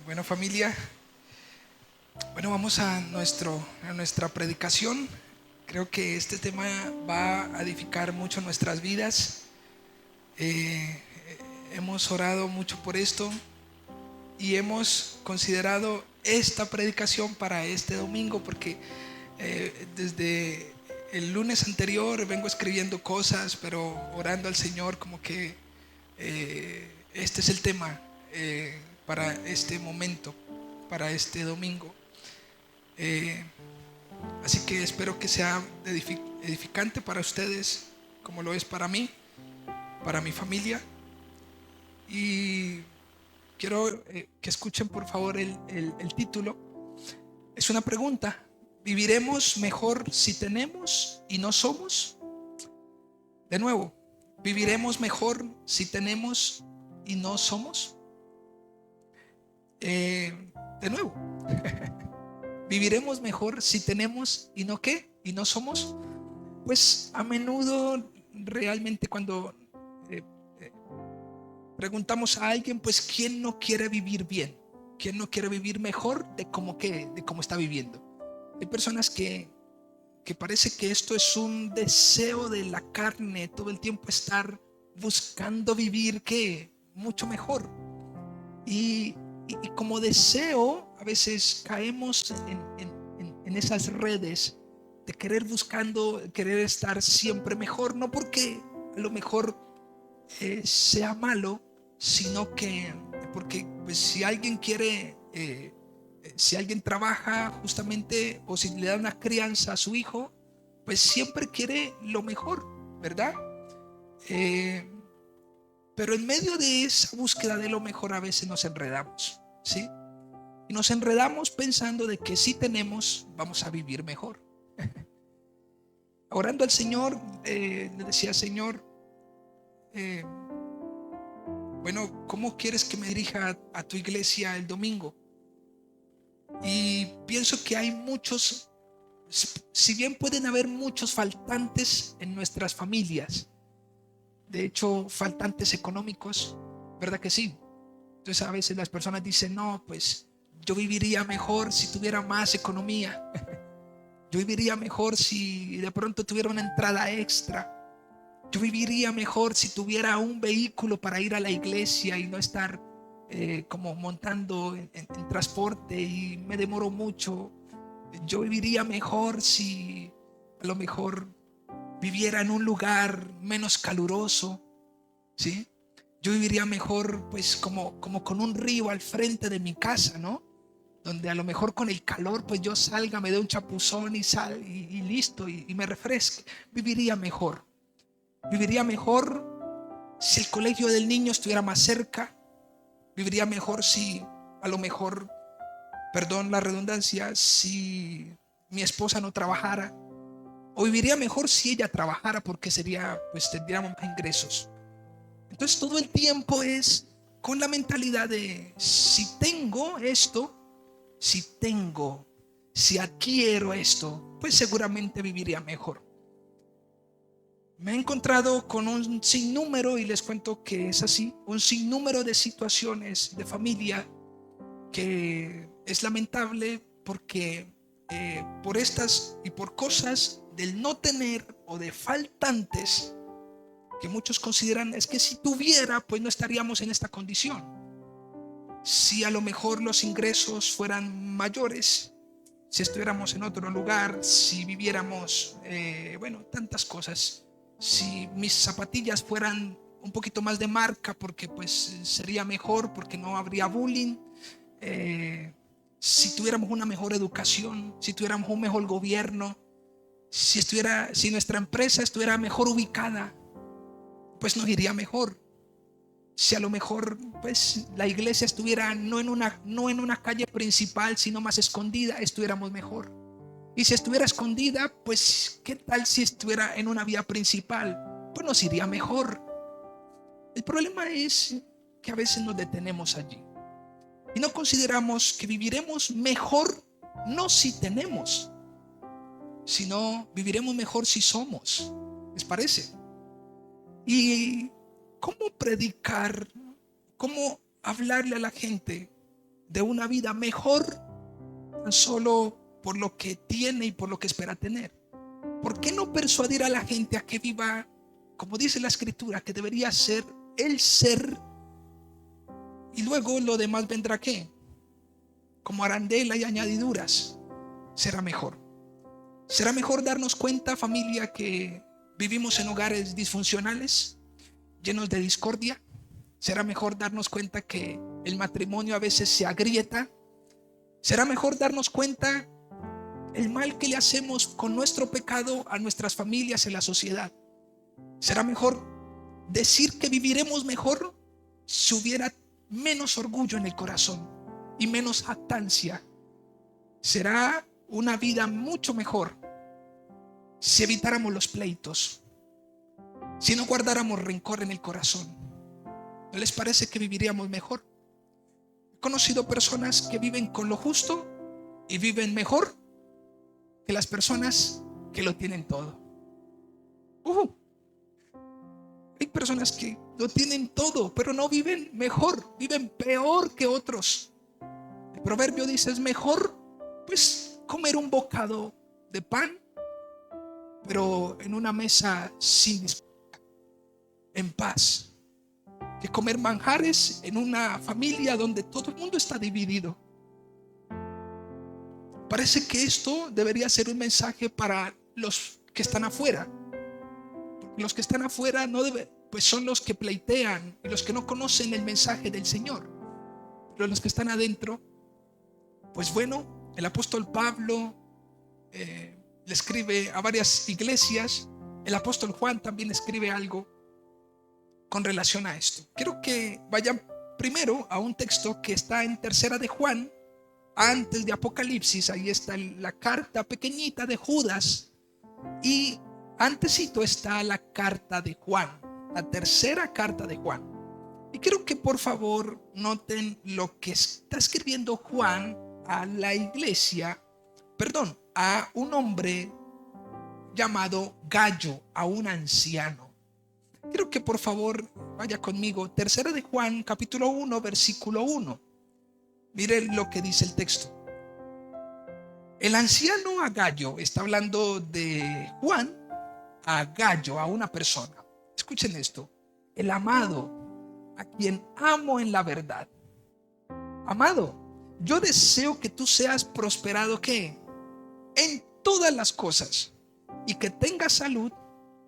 Bueno, familia, vamos a nuestra predicación. Creo que este tema va a edificar mucho nuestras vidas. Eh, Hemos orado mucho por esto y hemos considerado esta predicación para este domingo porque desde el lunes anterior vengo escribiendo cosas, pero orando al Señor como que este es el tema para este momento, para este domingo. Eh, Así que espero que sea edificante para ustedes, como lo es para mí, para mi familia. Y quiero que escuchen por favor el título. Es una pregunta. ¿Viviremos mejor si tenemos y no somos? De nuevo, ¿viviremos mejor si tenemos y no somos? De nuevo, ¿viviremos mejor si tenemos y no qué? ¿Y no somos? Pues a menudo realmente cuando eh, eh, preguntamos a alguien, pues ¿quién no quiere vivir bien? ¿Quién no quiere vivir mejor de cómo está viviendo? Hay personas que parece que esto es un deseo de la carne, todo el tiempo estar buscando vivir que mucho mejor. Y, y como deseo, a veces caemos en esas redes de querer estar siempre mejor, no porque a lo mejor sea malo, sino que porque pues, si alguien quiere, si alguien trabaja justamente o si le da una crianza a su hijo, pues siempre quiere lo mejor, ¿verdad? Eh, pero en medio de esa búsqueda de lo mejor a veces nos enredamos, ¿sí? Y nos enredamos pensando de que si tenemos, vamos a vivir mejor. Orando al Señor, le decía, Señor, eh, bueno, ¿cómo quieres que me dirija a tu iglesia el domingo? Y pienso que hay muchos, si bien pueden haber muchos faltantes en nuestras familias, de hecho, faltantes económicos, ¿verdad que sí? Entonces a veces las personas dicen, no, pues yo viviría mejor si tuviera más economía. Yo viviría mejor si de pronto tuviera una entrada extra. Yo viviría mejor si tuviera un vehículo para ir a la iglesia y no estar como montando en transporte y me demoro mucho. Yo viviría mejor si a lo mejor viviera en un lugar menos caluroso, ¿sí? Yo viviría mejor pues como con un río al frente de mi casa, ¿no? Donde a lo mejor con el calor pues yo salga, me dé un chapuzón y listo y me refresque. Viviría mejor. Viviría mejor si el colegio del niño estuviera más cerca. Viviría mejor si a lo mejor, perdón la redundancia, si mi esposa no trabajara. O viviría mejor si ella trabajara porque sería, pues tendríamos más ingresos. Entonces todo el tiempo es con la mentalidad de si tengo esto, si adquiero esto, pues seguramente viviría mejor. Me he encontrado con un sinnúmero, y les cuento que es así, un sinnúmero de situaciones de familia que es lamentable porque por estas y por cosas del no tener o de faltantes que muchos consideran es que si tuviera pues no estaríamos en esta condición. Si a lo mejor los ingresos fueran mayores, si estuviéramos en otro lugar, si viviéramos, bueno, tantas cosas. Si mis zapatillas fueran un poquito más de marca, porque pues sería mejor, porque no habría bullying. Eh, si tuviéramos una mejor educación, si tuviéramos un mejor gobierno, si nuestra empresa estuviera mejor ubicada, pues nos iría mejor. Si a lo mejor pues la iglesia estuviera no en una calle principal, sino más escondida, estuviéramos mejor. Y si estuviera escondida, pues ¿qué tal si estuviera en una vía principal? Pues nos iría mejor. El problema es que a veces nos detenemos allí y no consideramos que viviremos mejor no si tenemos, sino viviremos mejor si somos. ¿Les parece? ¿Y cómo predicar, cómo hablarle a la gente de una vida mejor tan solo por lo que tiene y por lo que espera tener? ¿Por qué no persuadir a la gente a que viva, como dice la escritura, que debería ser el ser, y luego lo demás vendrá qué? Como arandela y añadiduras. Será mejor. Será mejor darnos cuenta, familia, que vivimos en hogares disfuncionales, llenos de discordia. Será mejor darnos cuenta que el matrimonio a veces se agrieta. Será mejor darnos cuenta el mal que le hacemos con nuestro pecado a nuestras familias en la sociedad. Será mejor decir que viviremos mejor si hubiera menos orgullo en el corazón y menos jactancia. Será una vida mucho mejor si evitáramos los pleitos, si no guardáramos rencor en el corazón. ¿No les parece que viviríamos mejor? He conocido personas que viven con lo justo y viven mejor que las personas que lo tienen todo. Hay personas que lo tienen todo, pero no viven mejor, viven peor que otros. El proverbio dice: es mejor pues comer un bocado de pan, pero en una mesa sin disputa, en paz, que comer manjares en una familia donde todo el mundo está dividido. Parece que esto debería ser un mensaje para los que están afuera. Porque los que están afuera pues son los que pleitean y los que no conocen el mensaje del Señor. Pero los que están adentro, pues bueno, el apóstol Pablo le escribe a varias iglesias. El apóstol Juan también escribe algo con relación a esto. Quiero que vayan primero a un texto que está en Tercera de Juan, antes de Apocalipsis. Ahí está la carta pequeñita de Judas, y antesito está la carta de Juan, la tercera carta de Juan. Y quiero que por favor noten lo que está escribiendo Juan a la iglesia, a un hombre llamado Gallo, a un anciano. Quiero que por favor vaya conmigo, Tercera de Juan, capítulo 1, versículo 1. Miren lo que dice el texto. El anciano a Gallo, está hablando de Juan a Gallo, a una persona. Escuchen esto: el amado, a quien amo en la verdad. Amado, yo deseo que tú seas prosperado, ¿qué? En todas las cosas, y que tengas salud,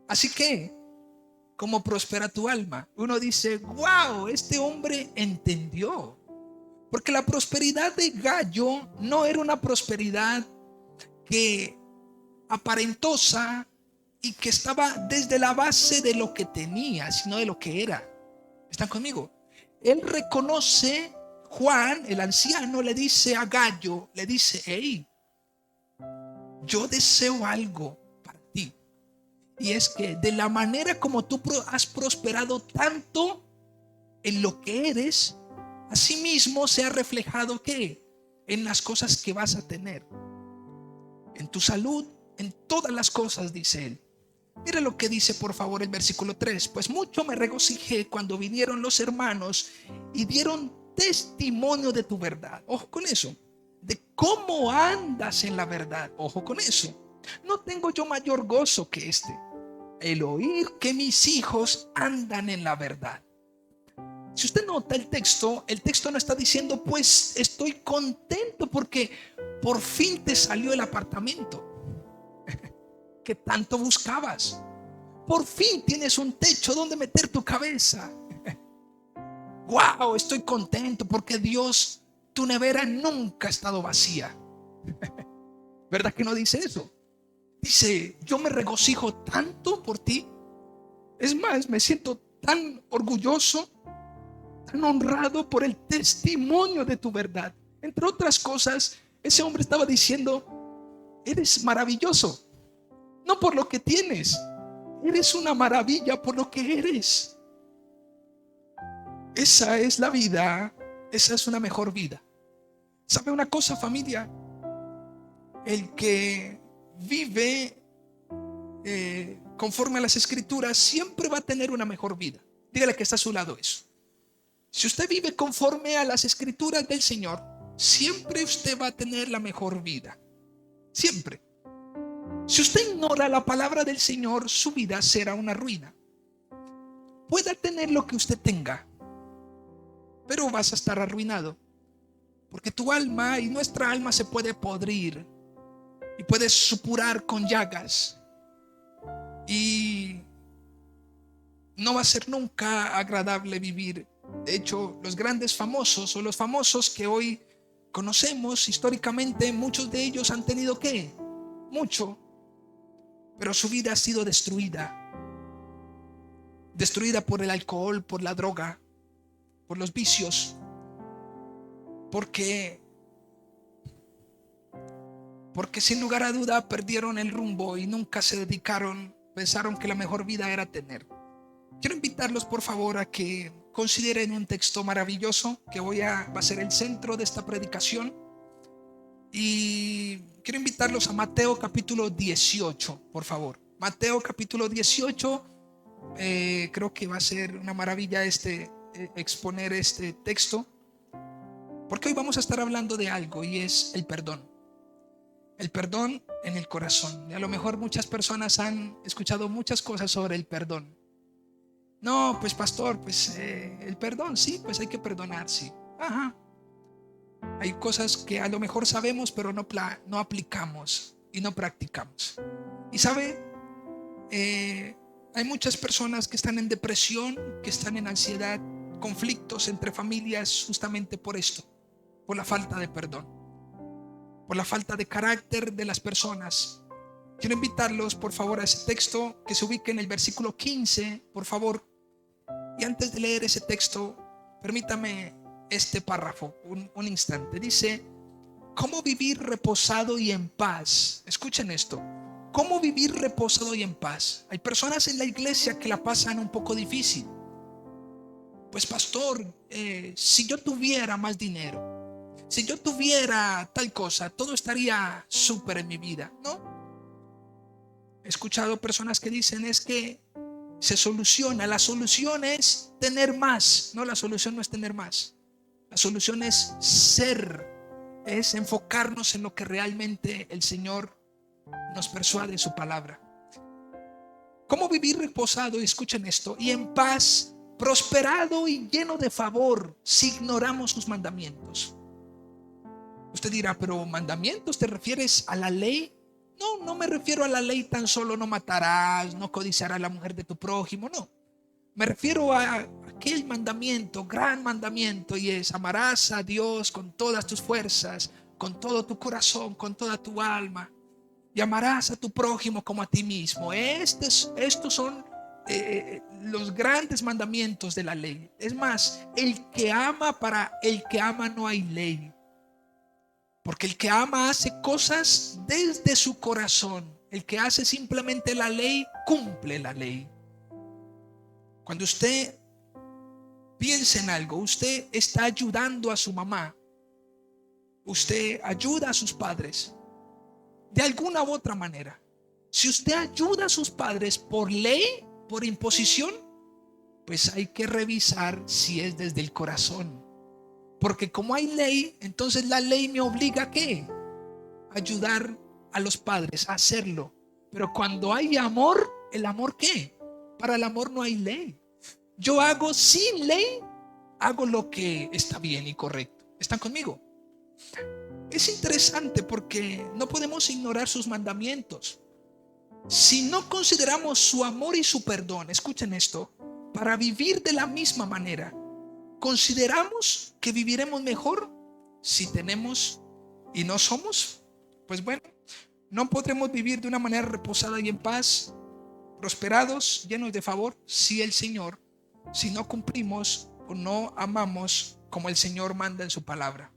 así que como prospera tu alma. Uno dice: wow, este hombre entendió. Porque la prosperidad de Gallo no era una prosperidad que aparentosa y que estaba desde la base de lo que tenía, sino de lo que era. ¿Están conmigo? Él reconoce, Juan, el anciano, le dice a Gallo, le dice: hey, yo deseo algo para ti. Y es que de la manera como tú has prosperado tanto en lo que eres, asimismo se ha reflejado ¿qué? En las cosas que vas a tener, en tu salud, en todas las cosas, dice él. Mira lo que dice por favor el versículo 3. Pues mucho me regocijé cuando vinieron los hermanos y dieron testimonio de tu verdad. Ojo con eso. De cómo andas en la verdad. Ojo con eso. No tengo yo mayor gozo que este, el oír que mis hijos andan en la verdad. Si usted nota el texto no está diciendo: pues estoy contento porque por fin te salió el apartamento que tanto buscabas. Por fin tienes un techo donde meter tu cabeza. Wow, estoy contento porque Dios, tu nevera nunca ha estado vacía. ¿Verdad que no dice eso? Dice: yo me regocijo tanto por ti. Es más, me siento tan orgulloso, tan honrado por el testimonio de tu verdad. Entre otras cosas, ese hombre estaba diciendo: eres maravilloso, no por lo que tienes, eres una maravilla por lo que eres. Esa es la vida, esa es una mejor vida. ¿Sabe una cosa, familia? El que vive conforme a las escrituras siempre va a tener una mejor vida. Dígale que está a su lado eso. Si usted vive conforme a las escrituras del Señor, siempre usted va a tener la mejor vida. Siempre. Si usted ignora la palabra del Señor, su vida será una ruina. Pueda tener lo que usted tenga, pero vas a estar arruinado. Porque tu alma y nuestra alma se puede podrir y puede supurar con llagas. Y no va a ser nunca agradable vivir. De hecho, los grandes famosos o los famosos que hoy conocemos históricamente, muchos de ellos han tenido ¿qué? Mucho, pero su vida ha sido destruida. Destruida por el alcohol, por la droga, por los vicios. Porque sin lugar a duda perdieron el rumbo y nunca se dedicaron, pensaron que la mejor vida era tener. Quiero invitarlos por favor a que consideren un texto maravilloso que va a ser el centro de esta predicación. Y quiero invitarlos a Mateo capítulo 18, por favor. Mateo capítulo 18, creo que va a ser una maravilla exponer este texto, porque hoy vamos a estar hablando de algo y es el perdón. El perdón en el corazón. Y a lo mejor muchas personas han escuchado muchas cosas sobre el perdón. No, pues pastor, pues el perdón, sí, pues hay que perdonar, sí. Ajá. Hay cosas que a lo mejor sabemos, pero no aplicamos y no practicamos. Y sabe, hay muchas personas que están en depresión, que están en ansiedad, conflictos entre familias justamente por esto, por la falta de perdón, por la falta de carácter de las personas. Quiero invitarlos por favor a ese texto que se ubique en el versículo 15, por favor. Y antes de leer ese texto, permítame este párrafo, un instante. Dice, ¿cómo vivir reposado y en paz? Escuchen esto. ¿Cómo vivir reposado y en paz? Hay personas en la iglesia que la pasan un poco difícil. Pues pastor, si yo tuviera más dinero, si yo tuviera tal cosa, todo estaría súper en mi vida. No. He escuchado personas que dicen es que se soluciona. La solución es tener más. No, la solución no es tener más. La solución es ser, es enfocarnos en lo que realmente el Señor nos persuade en su palabra. ¿Cómo vivir reposado? Y escuchen esto, y en paz, prosperado y lleno de favor, si ignoramos sus mandamientos. Usted dirá, pero mandamientos, ¿te refieres a la ley? No, no me refiero a la ley tan solo no matarás, no codiciarás a la mujer de tu prójimo, no. Me refiero a aquel mandamiento, gran mandamiento, y es amarás a Dios con todas tus fuerzas, con todo tu corazón, con toda tu alma, y amarás a tu prójimo como a ti mismo. Estos son los grandes mandamientos de la ley. Es más, para el que ama no hay ley. Porque el que ama hace cosas desde su corazón. El que hace simplemente la ley, cumple la ley. Cuando usted piensa en algo, usted está ayudando a su mamá, usted ayuda a sus padres, de alguna u otra manera. Si usted ayuda a sus padres por ley, por imposición, pues hay que revisar si es desde el corazón. Porque como hay ley, entonces la ley me obliga ¿a qué? Ayudar a los padres a hacerlo. Pero cuando hay amor, ¿el amor qué? Para el amor no hay ley. Yo hago sin ley, hago lo que está bien y correcto. ¿Están conmigo? Es interesante porque no podemos ignorar sus mandamientos. Si no consideramos su amor y su perdón, escuchen esto, para vivir de la misma manera, ¿consideramos que viviremos mejor si tenemos y no somos? Pues bueno, no podremos vivir de una manera reposada y en paz, prosperados, llenos de favor, si no cumplimos o no amamos como el Señor manda en su palabra.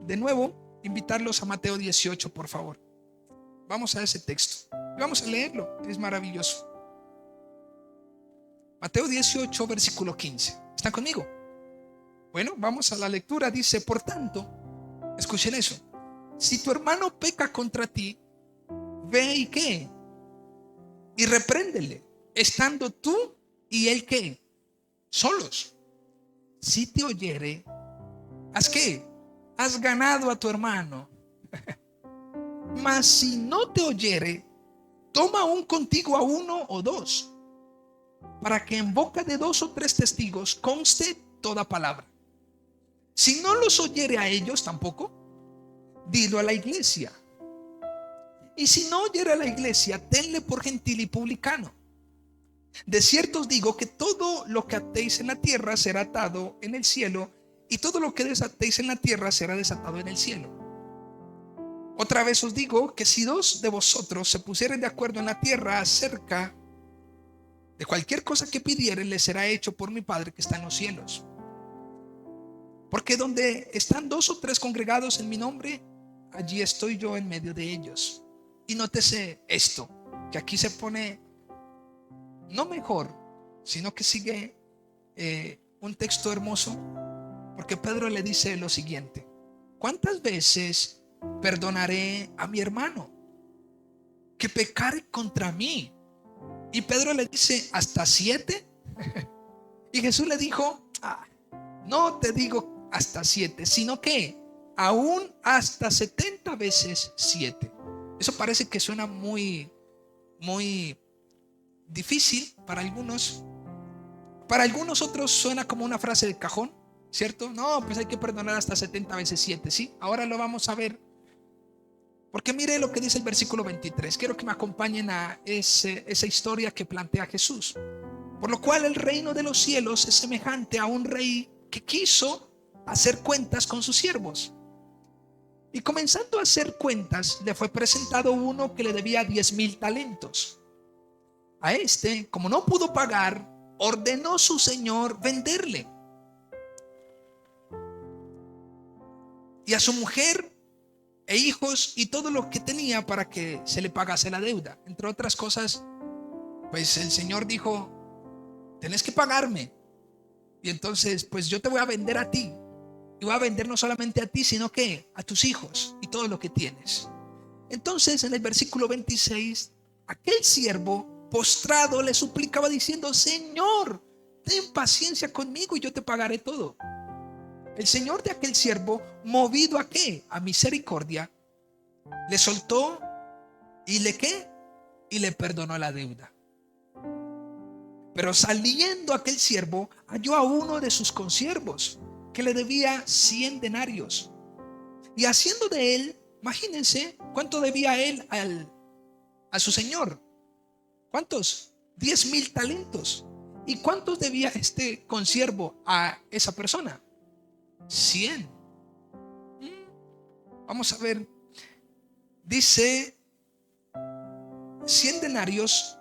De nuevo, invitarlos a Mateo 18, por favor. Vamos a ese texto. Vamos a leerlo, es maravilloso. Mateo 18, versículo 15. ¿Están conmigo? Bueno, vamos a la lectura. Dice, por tanto, escuchen eso. Si tu hermano peca contra ti, ve y ¿qué? Y repréndele, estando tú y él ¿qué? Solos. Si te oyere, ¿haz qué? has ganado a tu hermano. Mas si no te oyere, toma aún contigo a uno o dos, para que en boca de dos o tres testigos conste toda palabra. Si no los oyere a ellos tampoco, dilo a la iglesia. Y si no oyere a la iglesia, tenle por gentil y publicano. De cierto os digo que todo lo que atéis en la tierra será atado en el cielo, y todo lo que desatéis en la tierra será desatado en el cielo. Otra vez os digo que si dos de vosotros se pusieren de acuerdo en la tierra acerca de cualquier cosa que pidieren, les será hecho por mi Padre que está en los cielos. Porque donde están dos o tres congregados en mi nombre, allí estoy yo en medio de ellos. Y nótese esto, que aquí se pone no mejor, sino que sigue un texto hermoso, porque Pedro le dice lo siguiente: ¿cuántas veces perdonaré a mi hermano que pecare contra mí? Y Pedro le dice: ¿hasta 7? Y Jesús le dijo: no te digo hasta 7, sino que aún hasta 70 veces 7. Eso parece que suena muy difícil para algunos. Para algunos otros suena como una frase de cajón, ¿cierto? No, pues hay que perdonar hasta 70 veces 7, ¿sí? Ahora lo vamos a ver. Porque mire lo que dice el versículo 23. Quiero que me acompañen a esa historia que plantea Jesús. Por lo cual el reino de los cielos es semejante a un rey que quiso hacer cuentas con sus siervos. Y comenzando a hacer cuentas, le fue presentado uno que le debía 10,000 talentos. A este, como no pudo pagar, ordenó su señor venderle, y a su mujer e hijos y todo lo que tenía, para que se le pagase la deuda. Entre otras cosas, pues el señor dijo: tenés que pagarme, y entonces pues yo te voy a vender a ti, y voy a vender no solamente a ti, sino que a tus hijos y todo lo que tienes. Entonces en el versículo 26, aquel siervo postrado le suplicaba diciendo: Señor, ten paciencia conmigo y yo te pagaré todo. El señor de aquel siervo, movido a ¿qué? A misericordia, le soltó y le ¿qué? Y le perdonó la deuda. Pero saliendo aquel siervo, halló a uno de sus consiervos que le debía 100 denarios. Y haciendo de él, imagínense cuánto debía él a su señor. ¿Cuántos? 10,000 talentos. ¿Y cuántos debía este consiervo a esa persona? 100. Vamos a ver. Dice 100 denarios.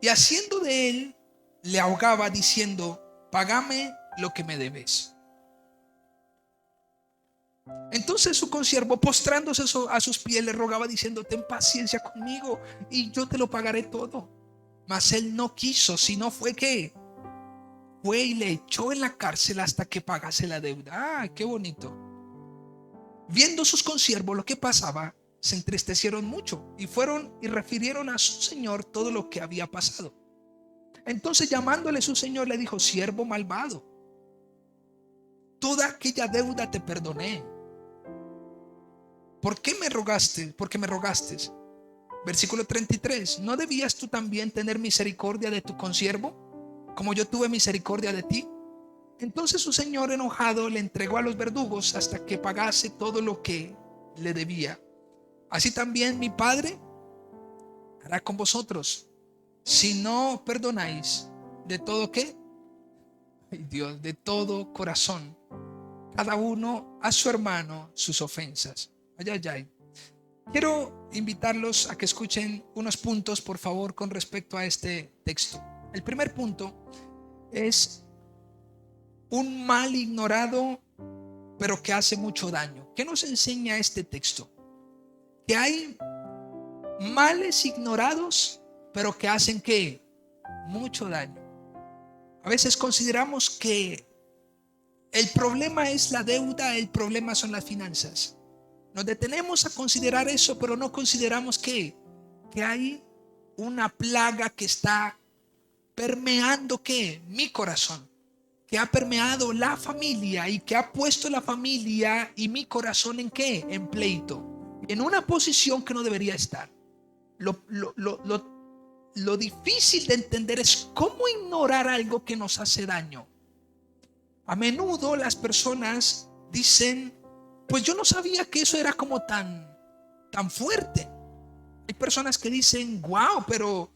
Y haciendo de él, le ahogaba diciendo: págame lo que me debes. Entonces su consiervo, postrándose a sus pies, le rogaba diciendo: ten paciencia conmigo y yo te lo pagaré todo. Mas él no quiso, sino fue que fue y le echó en la cárcel hasta que pagase la deuda. Qué bonito. Viendo sus consiervos lo que pasaba, se entristecieron mucho y fueron y refirieron a su señor todo lo que había pasado. Entonces, llamándole su señor, le dijo: siervo malvado, toda aquella deuda te perdoné. ¿Por qué me rogaste? Porque me rogaste. Versículo 33. ¿No debías tú también tener misericordia de tu consiervo, como yo tuve misericordia de ti? Entonces su señor, enojado, le entregó a los verdugos hasta que pagase todo lo que le debía. Así también mi Padre hará con vosotros, si no perdonáis de todo ¿qué? Ay Dios, de todo corazón, cada uno a su hermano sus ofensas. Ay, ay, ay. Quiero invitarlos a que escuchen unos puntos, por favor, con respecto a este texto. El primer punto es un mal ignorado, pero que hace mucho daño. ¿Qué nos enseña este texto? Que hay males ignorados, pero que hacen ¿qué? Mucho daño. A veces consideramos que el problema es la deuda, el problema son las finanzas. Nos detenemos a considerar eso, pero no consideramos que hay una plaga que está permeando ¿qué? Mi corazón, que ha permeado la familia y que ha puesto la familia y mi corazón ¿en qué? En pleito, en una posición que no debería estar. Lo difícil de entender es cómo ignorar algo que nos hace daño. A menudo las personas dicen, pues yo no sabía que eso era como tan fuerte. Hay personas que dicen, wow, pero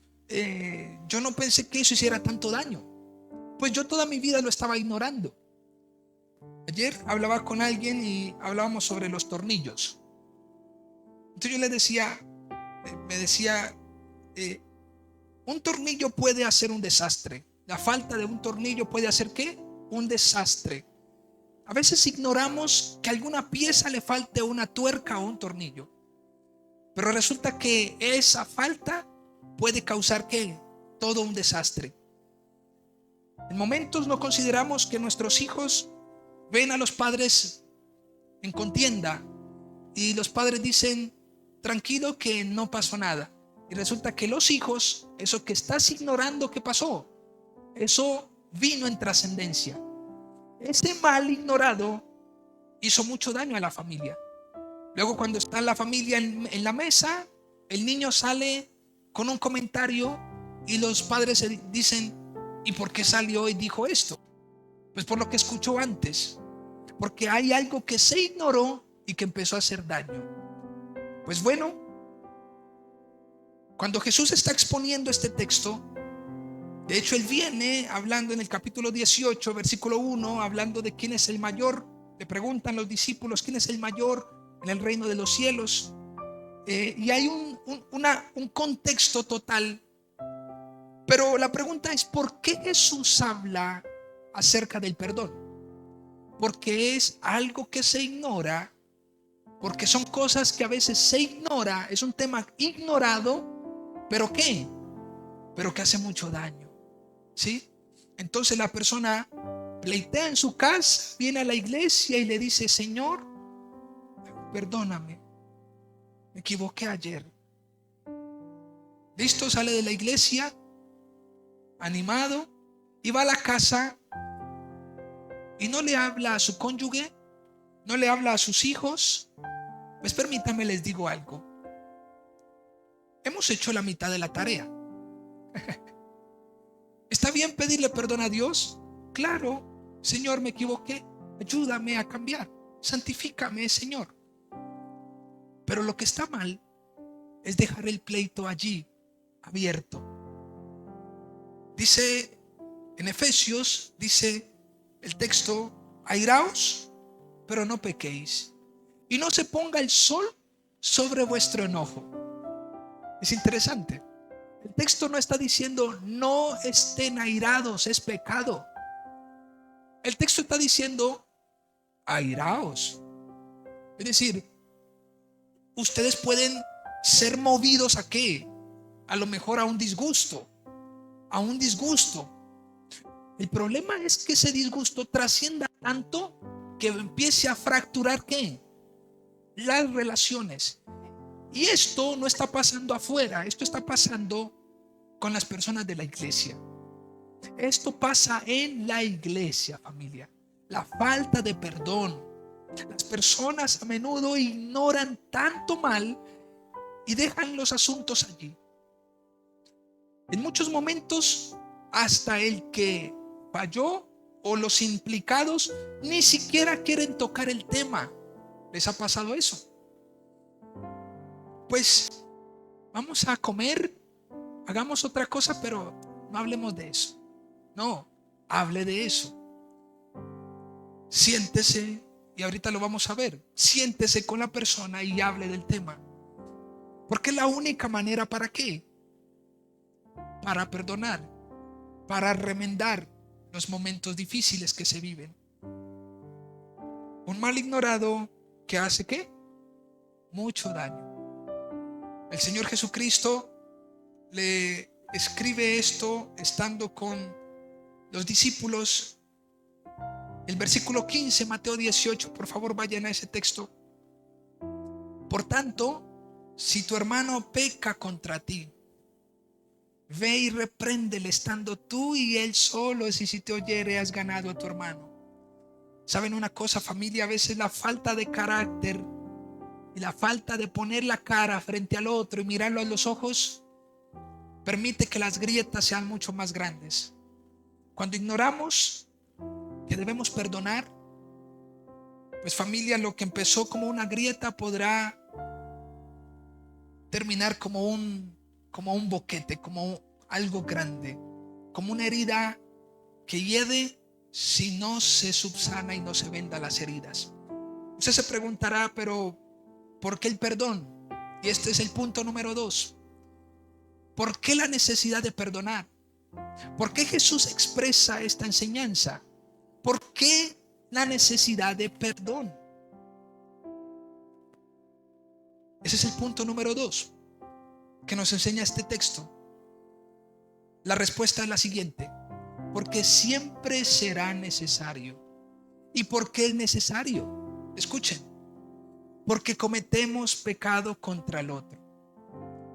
yo no pensé que eso hiciera tanto daño. Pues yo toda mi vida lo estaba ignorando. Ayer hablaba con alguien y hablábamos sobre los tornillos. Entonces yo le decía, me decía, un tornillo puede hacer un desastre. La falta de un tornillo puede hacer ¿qué? Un desastre. A veces ignoramos que a alguna pieza le falte una tuerca o un tornillo. Pero resulta que esa falta puede causar ¿qué? Todo un desastre. En momentos no consideramos que nuestros hijos ven a los padres en contienda y los padres dicen, tranquilo que no pasó nada. Y resulta que los hijos, eso que estás ignorando que pasó, eso vino en trascendencia. Ese mal ignorado hizo mucho daño a la familia. Luego cuando está la familia en la mesa, el niño sale con un comentario y los padres dicen, ¿y por qué salió y dijo esto? Pues por lo que escuchó antes, porque hay algo que se ignoró y que empezó a hacer daño. Pues bueno, cuando Jesús está exponiendo este texto, de hecho él viene hablando en el capítulo 18, versículo 1, hablando de quién es el mayor. Le preguntan los discípulos, ¿quién es el mayor en el reino de los cielos? Y hay un contexto total. Pero la pregunta es, ¿por qué Jesús habla acerca del perdón? Porque es algo que se ignora, porque son cosas que a veces se ignora, es un tema ignorado, pero ¿qué? Pero que hace mucho daño, ¿sí? Entonces la persona pleitea en su casa, viene a la iglesia y le dice, Señor, perdóname, me equivoqué ayer. Listo, sale de la iglesia animado y va a la casa y no le habla a su cónyuge, no le habla a sus hijos. Pues permítame, les digo algo. Hemos hecho la mitad de la tarea. ¿Está bien pedirle perdón a Dios? Claro, Señor, me equivoqué, ayúdame a cambiar, santifícame, Señor. Pero lo que está mal es dejar el pleito allí, abierto. Dice en Efesios, dice el texto, airaos, pero no pequéis, y no se ponga el sol sobre vuestro enojo. Es interesante. El texto no está diciendo no estén airados, es pecado. El texto está diciendo airaos. Es decir, ustedes pueden ser movidos a qué? A lo mejor a un disgusto. A un disgusto. El problema es que ese disgusto trascienda tanto que empiece a fracturar ¿qué? Las relaciones. Y esto no está pasando afuera, esto está pasando con las personas de la iglesia. Esto pasa en la iglesia, familia. La falta de perdón. Las personas a menudo ignoran tanto mal y dejan los asuntos allí. En muchos momentos, hasta el que falló o los implicados ni siquiera quieren tocar el tema. ¿Les ha pasado eso? Pues vamos a comer, hagamos otra cosa, pero no hablemos de eso. No, hable de eso. Siéntese, y ahorita lo vamos a ver. Siéntese con la persona y hable del tema. Porque es la única manera ¿para qué? Para perdonar, para remendar los momentos difíciles que se viven. Un mal ignorado que hace ¿qué? Mucho daño. El Señor Jesucristo le escribe esto estando con los discípulos. El versículo 15, Mateo 18, por favor vayan a ese texto. Por tanto, si tu hermano peca contra ti, Ve y repréndele estando tú y él solos, y si te oyere has ganado a tu hermano. ¿Saben una cosa, familia? A veces la falta de carácter y la falta de poner la cara frente al otro y mirarlo a los ojos permite que las grietas sean mucho más grandes. Cuando ignoramos que debemos perdonar, pues familia, lo que empezó como una grieta podrá terminar como un boquete, como algo grande, como una herida que hiede si no se subsana y no se venda las heridas. Usted se preguntará, pero ¿por qué el perdón? Y este es el punto número 2. ¿Por qué la necesidad de perdonar? ¿Por qué Jesús expresa esta enseñanza? ¿Por qué la necesidad de perdón? Ese es el punto número 2 que nos enseña este texto. La respuesta es la siguiente: porque siempre será necesario. ¿Y por qué es necesario? Escuchen, porque cometemos pecado contra el otro.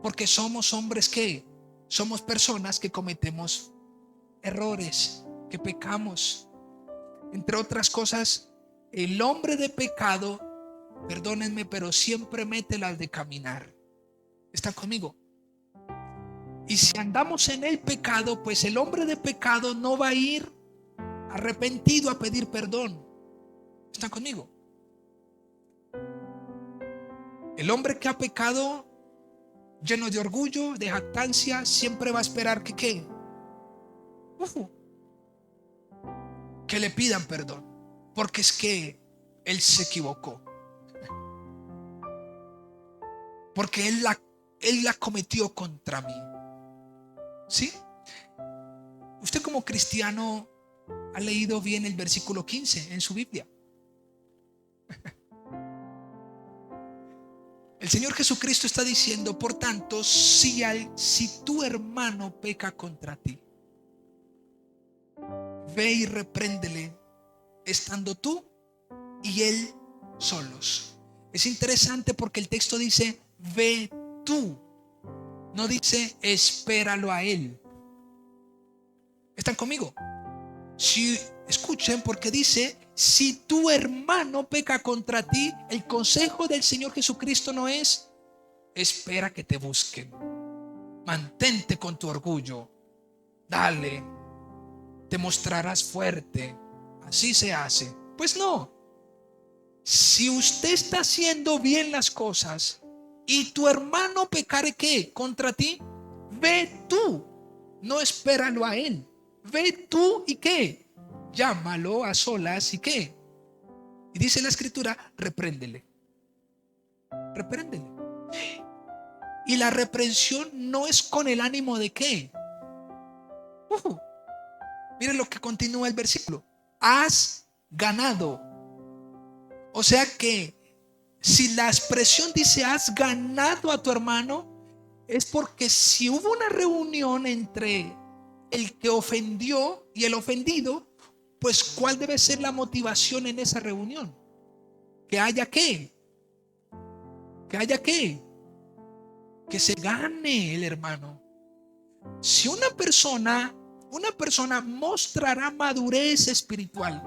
Porque somos hombres que somos personas que cometemos errores, que pecamos. Entre otras cosas, el hombre de pecado, perdónenme, pero siempre mete las de caminar. ¿Están conmigo? Y si andamos en el pecado, pues el hombre de pecado no va a ir arrepentido a pedir perdón. ¿Están conmigo? El hombre que ha pecado, lleno de orgullo, de jactancia, siempre va a esperar que ¿qué? Que le pidan perdón, porque es que él se equivocó, porque él la cometió contra mí. ¿Sí? Usted como cristiano ha leído bien el versículo 15 en su Biblia. El Señor Jesucristo está diciendo, por tanto, si tu hermano peca contra ti, ve y repréndele estando tú y él solos. Es interesante porque el texto dice, ve tú, no dice espéralo a él. ¿Están conmigo? Si escuchen, porque dice, si tu hermano peca contra ti, el consejo del Señor Jesucristo no es espera que te busquen, mantente con tu orgullo, dale, te mostrarás fuerte, así se hace. Pues no. Si usted está haciendo bien las cosas y tu hermano pecare ¿qué? Contra ti, ve tú, no espéralo a él. Ve tú y ¿qué? Llámalo a solas y ¿qué? Y dice la escritura, repréndele. Repréndele. Y la reprensión no es con el ánimo de ¿qué? Miren lo que continúa el versículo. Has ganado. O sea que si la expresión dice has ganado a tu hermano, es porque si hubo una reunión entre el que ofendió y el ofendido, pues ¿cuál debe ser la motivación en esa reunión? Que haya ¿qué? Que haya ¿qué? Que se gane el hermano. Si una persona mostrará madurez espiritual,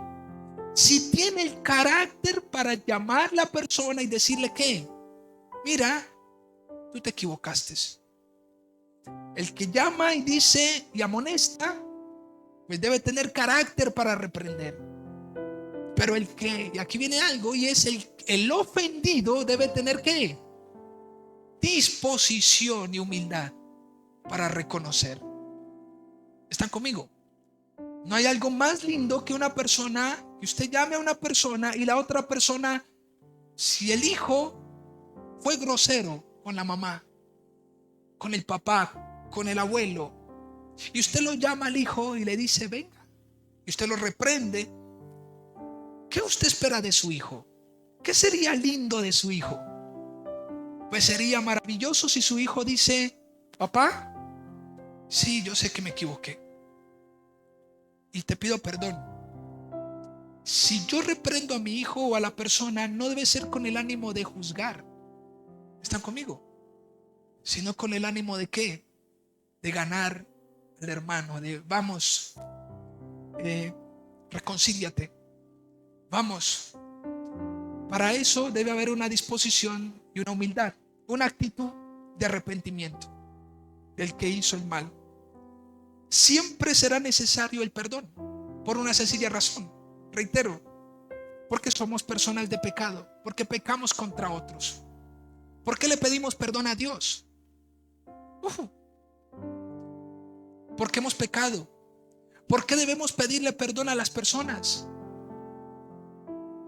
si tiene el carácter para llamar a la persona y decirle que, mira, tú te equivocaste. El que llama y dice y amonesta, pues debe tener carácter para reprender. Pero el que, y aquí viene algo, y es el ofendido debe tener ¿qué? Disposición y humildad para reconocer. ¿Están conmigo? No hay algo más lindo que una persona, que usted llame a una persona y la otra persona, si el hijo fue grosero con la mamá, con el papá, con el abuelo, y usted lo llama al hijo y le dice, venga, y usted lo reprende, ¿qué usted espera de su hijo? ¿Qué sería lindo de su hijo? Pues sería maravilloso si su hijo dice, papá, sí, yo sé que me equivoqué y te pido perdón. Si yo reprendo a mi hijo o a la persona, no debe ser con el ánimo de juzgar. ¿Están conmigo? Sino con el ánimo de ¿qué? de ganar al hermano, de vamos, reconcíliate, vamos. Para eso debe haber una disposición y una humildad, una actitud de arrepentimiento del que hizo el mal. Siempre será necesario el perdón, por una sencilla razón. Reitero, porque somos personas de pecado, porque pecamos contra otros. ¿Por qué le pedimos perdón a Dios? Porque hemos pecado. ¿Por qué debemos pedirle perdón a las personas?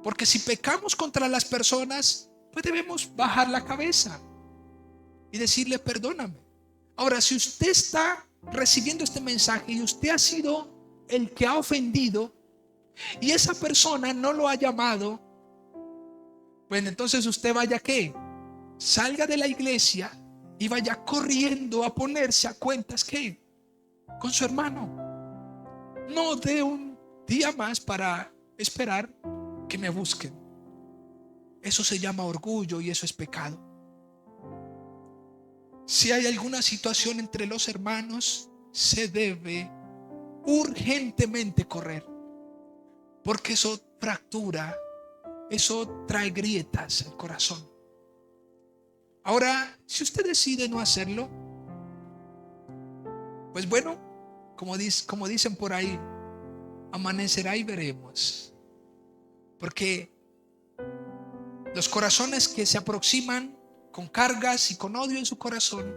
Porque si pecamos contra las personas, pues debemos bajar la cabeza y decirle perdóname. Ahora, si usted está recibiendo este mensaje y usted ha sido el que ha ofendido y esa persona no lo ha llamado, pues entonces usted vaya ¿qué? Salga de la iglesia y vaya corriendo a ponerse a cuentas ¿qué? Con su hermano. No dé un día más para esperar que me busquen. Eso se llama orgullo y eso es pecado. Si hay alguna situación entre los hermanos, se debe urgentemente correr, porque eso fractura, eso trae grietas al corazón. Ahora, si usted decide no hacerlo, pues bueno, como dicen por ahí, amanecerá y veremos. Porque los corazones que se aproximan con cargas y con odio en su corazón,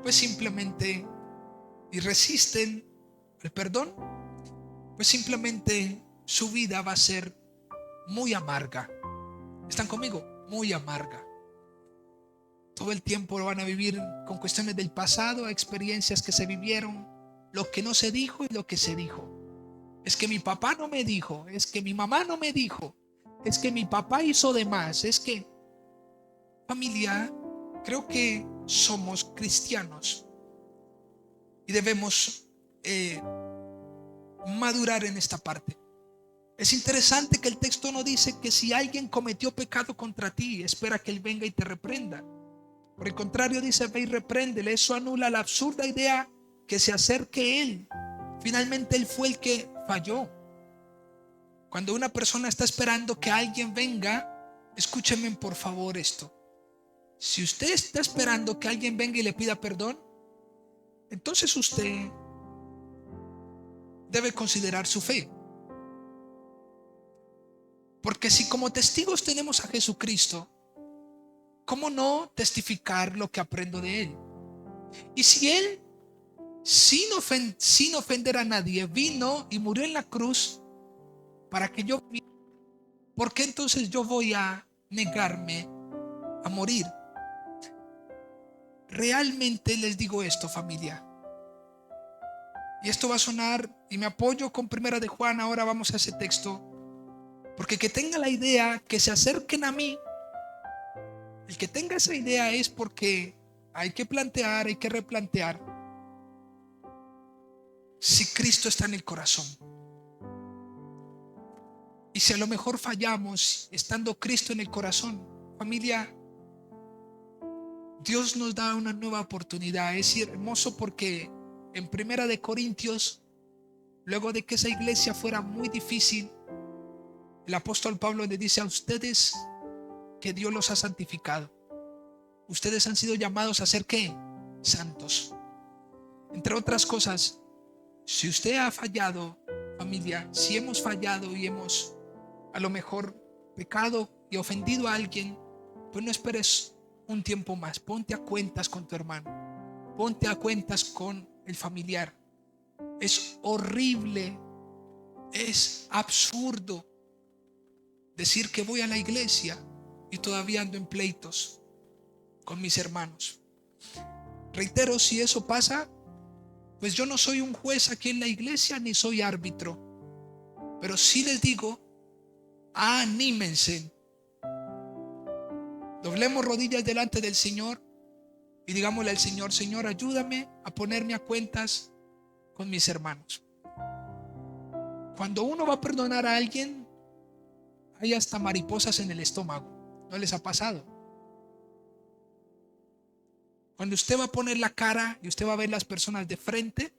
pues simplemente y resisten el perdón, pues simplemente su vida va a ser muy amarga. ¿Están conmigo? Muy amarga. Todo el tiempo lo van a vivir con cuestiones del pasado, experiencias que se vivieron, lo que no se dijo y lo que se dijo. Es que mi papá no me dijo, es que mi mamá no me dijo, es que mi papá hizo de más, es que familia, creo que somos cristianos y debemos madurar en esta parte. Es interesante que el texto no dice que si alguien cometió pecado contra ti, espera que él venga y te reprenda. Por el contrario, dice, ve y repréndele. Eso anula la absurda idea que se acerque él. Finalmente él fue el que falló. Cuando una persona está esperando que alguien venga, escúcheme por favor esto. Si usted está esperando que alguien venga y le pida perdón, entonces usted debe considerar su fe. Porque si como testigos tenemos a Jesucristo, ¿cómo no testificar lo que aprendo de Él? Y si Él, sin ofender a nadie, vino y murió en la cruz para que yo viviera, ¿por qué entonces yo voy a negarme a morir? Realmente les digo esto, familia. Y esto va a sonar, y me apoyo con Primera de Juan, ahora vamos a ese texto. Porque que tenga la idea, que se acerquen a mí, el que tenga esa idea es porque hay que plantear, hay que replantear si Cristo está en el corazón. Y si a lo mejor fallamos estando Cristo en el corazón, familia, Dios nos da una nueva oportunidad. Es hermoso porque en Primera de Corintios, luego de que esa iglesia fuera muy difícil, el apóstol Pablo le dice a ustedes que Dios los ha santificado. Ustedes han sido llamados a ser ¿qué? Santos. Entre otras cosas, si usted ha fallado, familia, si hemos fallado y hemos a lo mejor pecado y ofendido a alguien, pues no esperes un tiempo más. Ponte a cuentas con tu hermano. Ponte a cuentas con el familiar. Es horrible, es absurdo decir que voy a la iglesia y todavía ando en pleitos con mis hermanos. Reitero, si eso pasa, pues yo no soy un juez aquí en la iglesia ni soy árbitro, pero sí les digo, anímense, doblemos rodillas delante del Señor y digámosle al Señor: Señor, ayúdame a ponerme a cuentas con mis hermanos. Cuando uno va a perdonar a alguien, hay hasta mariposas en el estómago. ¿No les ha pasado? Cuando usted va a poner la cara y usted va a ver las personas de frente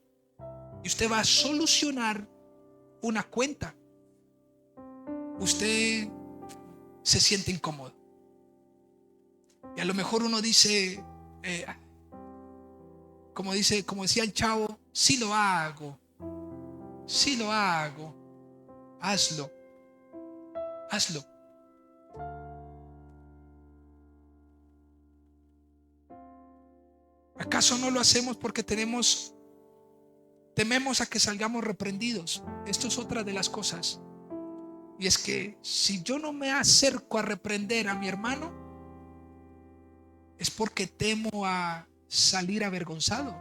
y usted va a solucionar una cuenta, usted se siente incómodo. Y a lo mejor uno dice, como decía el chavo, sí lo hago, hazlo. ¿Acaso no lo hacemos porque tememos a que salgamos reprendidos? Esto es otra de las cosas. Y es que si yo no me acerco a reprender a mi hermano, es porque temo a salir avergonzado.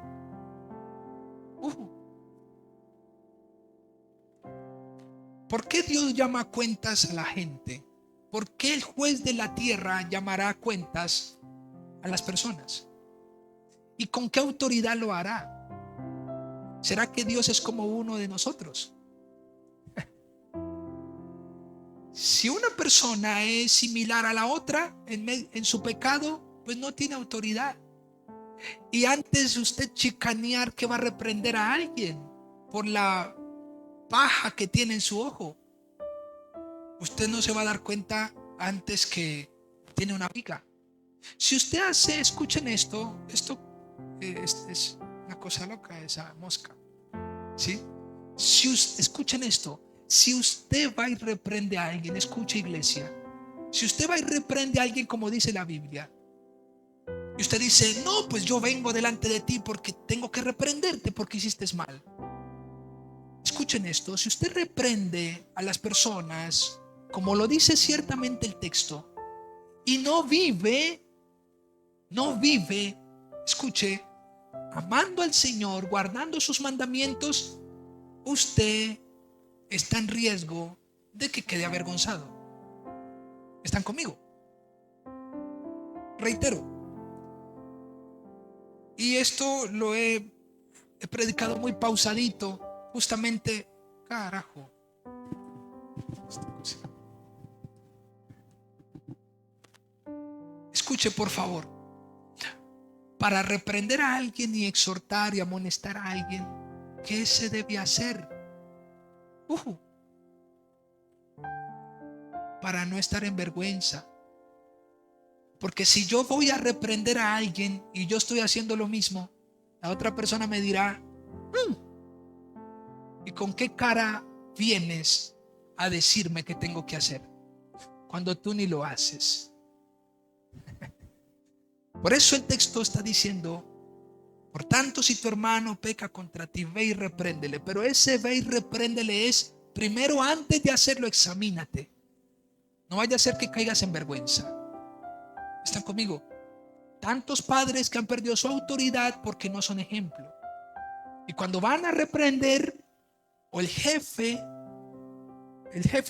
¿Por qué Dios llama a cuentas a la gente? ¿Por qué el juez de la tierra llamará a cuentas a las personas? ¿Y con qué autoridad lo hará? ¿Será que Dios es como uno de nosotros? Si una persona es similar a la otra en su pecado, pues no tiene autoridad. Y antes de usted chicanear que va a reprender a alguien por la paja que tiene en su ojo, usted no se va a dar cuenta antes que tiene una viga. Si usted escuchen esto es una cosa loca, esa mosca, ¿sí? Escuchen esto. Si usted va y reprende a alguien, escucha, iglesia, si usted va y reprende a alguien como dice la Biblia, y usted dice, no, pues yo vengo delante de ti porque tengo que reprenderte porque hiciste mal. Escuchen esto, si usted reprende a las personas, como lo dice ciertamente el texto, y no vive, escuche, amando al Señor, guardando sus mandamientos, usted está en riesgo de que quede avergonzado. ¿Están conmigo? Reitero, y esto lo he predicado muy pausadito, justamente, carajo. Escuche, por favor. Para reprender a alguien y exhortar y amonestar a alguien, ¿qué se debe hacer? Para no estar en vergüenza. Porque si yo voy a reprender a alguien y yo estoy haciendo lo mismo, la otra persona me dirá, ¿y con qué cara vienes a decirme qué tengo que hacer cuando tú ni lo haces? Por eso el texto está diciendo, por tanto, si tu hermano peca contra ti, ve y repréndele. Pero ese ve y repréndele es, primero, antes de hacerlo, examínate. No vaya a ser que caigas en vergüenza. ¿Están conmigo? Tantos padres que han perdido su autoridad porque no son ejemplo. Y cuando van a reprender, o el jefe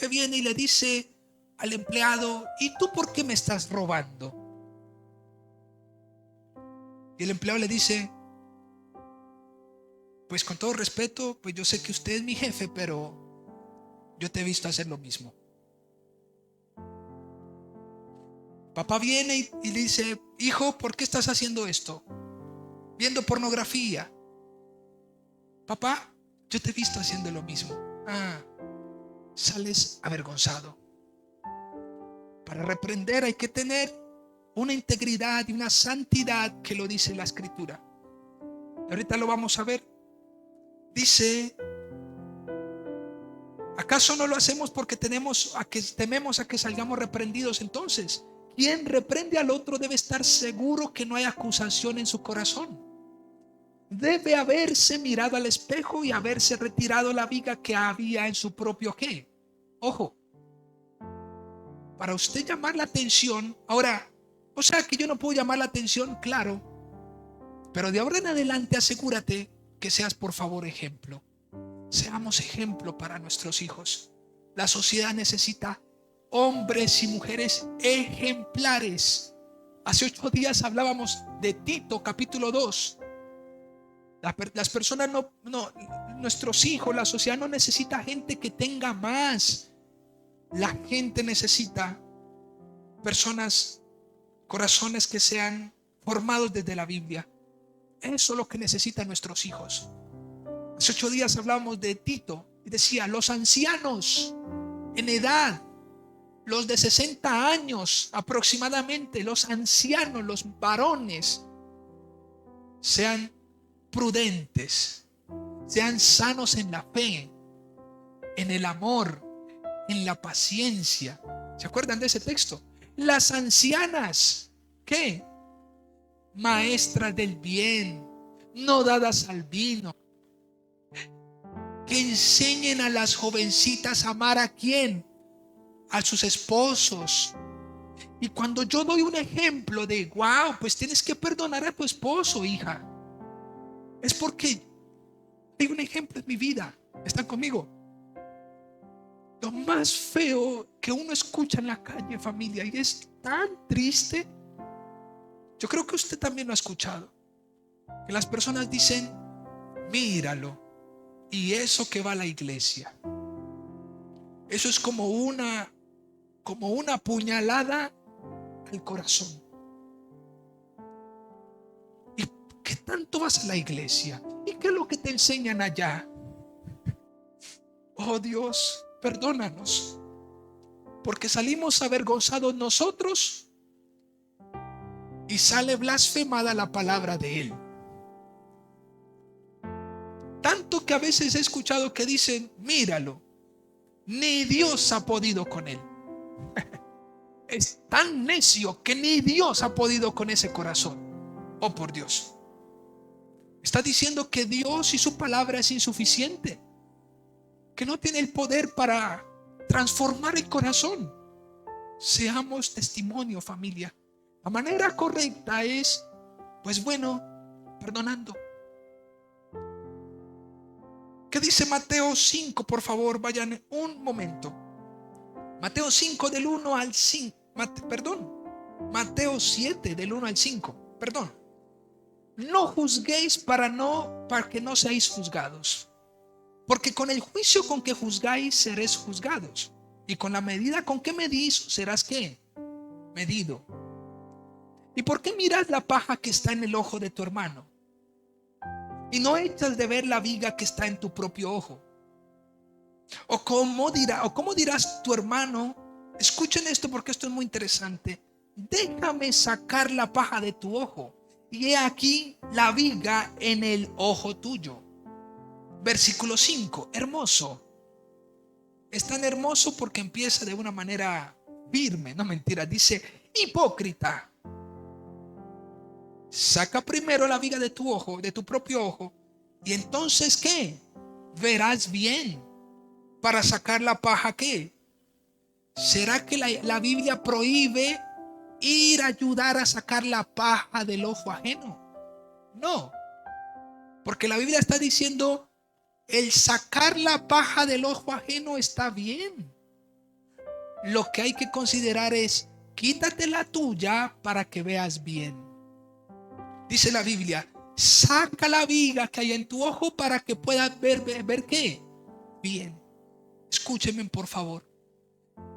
viene y le dice al empleado, ¿y tú por qué me estás robando? Y el empleado le dice, pues con todo respeto, pues yo sé que usted es mi jefe, pero yo te he visto hacer lo mismo. Papá viene y le dice, hijo, ¿por qué estás haciendo esto? Viendo pornografía. Papá, yo te he visto haciendo lo mismo. Sales avergonzado. Para reprender hay que tener una integridad y una santidad que lo dice la Escritura. Ahorita lo vamos a ver. Dice, ¿acaso no lo hacemos porque tememos a que salgamos reprendidos? Entonces, quien reprende al otro debe estar seguro que no hay acusación en su corazón. Debe haberse mirado al espejo y haberse retirado la viga que había en su propio ¿qué? Ojo. Para usted llamar la atención, ahora, o sea que yo no puedo llamar la atención, claro, pero de ahora en adelante asegúrate que seas por favor ejemplo. Seamos ejemplo para nuestros hijos. La sociedad necesita hombres y mujeres ejemplares. Hace 8 días hablábamos de Tito capítulo 2. Las personas nuestros hijos, la sociedad no necesita gente que tenga más. La gente necesita personas, corazones que sean formados desde la Biblia. Eso es lo que necesitan nuestros hijos. Hace 8 días hablamos de Tito y decía: los ancianos en edad, los de 60 años aproximadamente, los ancianos, los varones, sean prudentes, sean sanos en la fe, en el amor, en la paciencia. ¿Se acuerdan de ese texto? Las ancianas, ¿qué? Maestras del bien, no dadas al vino, que enseñen a las jovencitas a amar. ¿A quién? A sus esposos. Y cuando yo doy un ejemplo de wow, pues tienes que perdonar a tu esposo, hija, es porque hay un ejemplo en mi vida. ¿Están conmigo? Lo más feo que uno escucha en la calle, familia, y es tan triste, yo creo que usted también lo ha escuchado, que las personas dicen: míralo, y eso que va a la iglesia. Eso es como una puñalada al corazón. ¿Y qué tanto vas a la iglesia? ¿Y qué es lo que te enseñan allá? Oh Dios, perdónanos, porque salimos avergonzados nosotros y sale blasfemada la palabra de Él. Tanto que a veces he escuchado que dicen: míralo, ni Dios ha podido con él. Es tan necio que ni Dios ha podido con ese corazón. Oh, por Dios. Está diciendo que Dios y su palabra es insuficiente, que no tiene el poder para transformar el corazón. Seamos testimonio, familia. La manera correcta es, pues bueno, perdonando. ¿Qué dice Mateo 5? Por favor, vayan un momento. Mateo 5 del 1 al 5. Mateo 7 del 1 al 5. Perdón. No juzguéis para que no seáis juzgados. Porque con el juicio con que juzgáis seréis juzgados. Y con la medida con que medís serás ¿qué? Medido. ¿Y por qué miras la paja que está en el ojo de tu hermano y no echas de ver la viga que está en tu propio ojo? ¿O cómo dirás tu hermano? Escuchen esto porque esto es muy interesante: déjame sacar la paja de tu ojo, y he aquí la viga en el ojo tuyo. Versículo 5, hermoso. Es tan hermoso porque empieza de una manera firme, no mentira. Dice: hipócrita, saca primero la viga de tu ojo, de tu propio ojo, y entonces ¿qué? Verás bien para sacar la paja. ¿Qué? ¿Será que la Biblia prohíbe ir a ayudar a sacar la paja del ojo ajeno? No, porque la Biblia está diciendo: el sacar la paja del ojo ajeno está bien. Lo que hay que considerar es: quítate la tuya para que veas bien. Dice la Biblia: saca la viga que hay en tu ojo para que puedas ver ¿qué? Bien. Escúchenme por favor.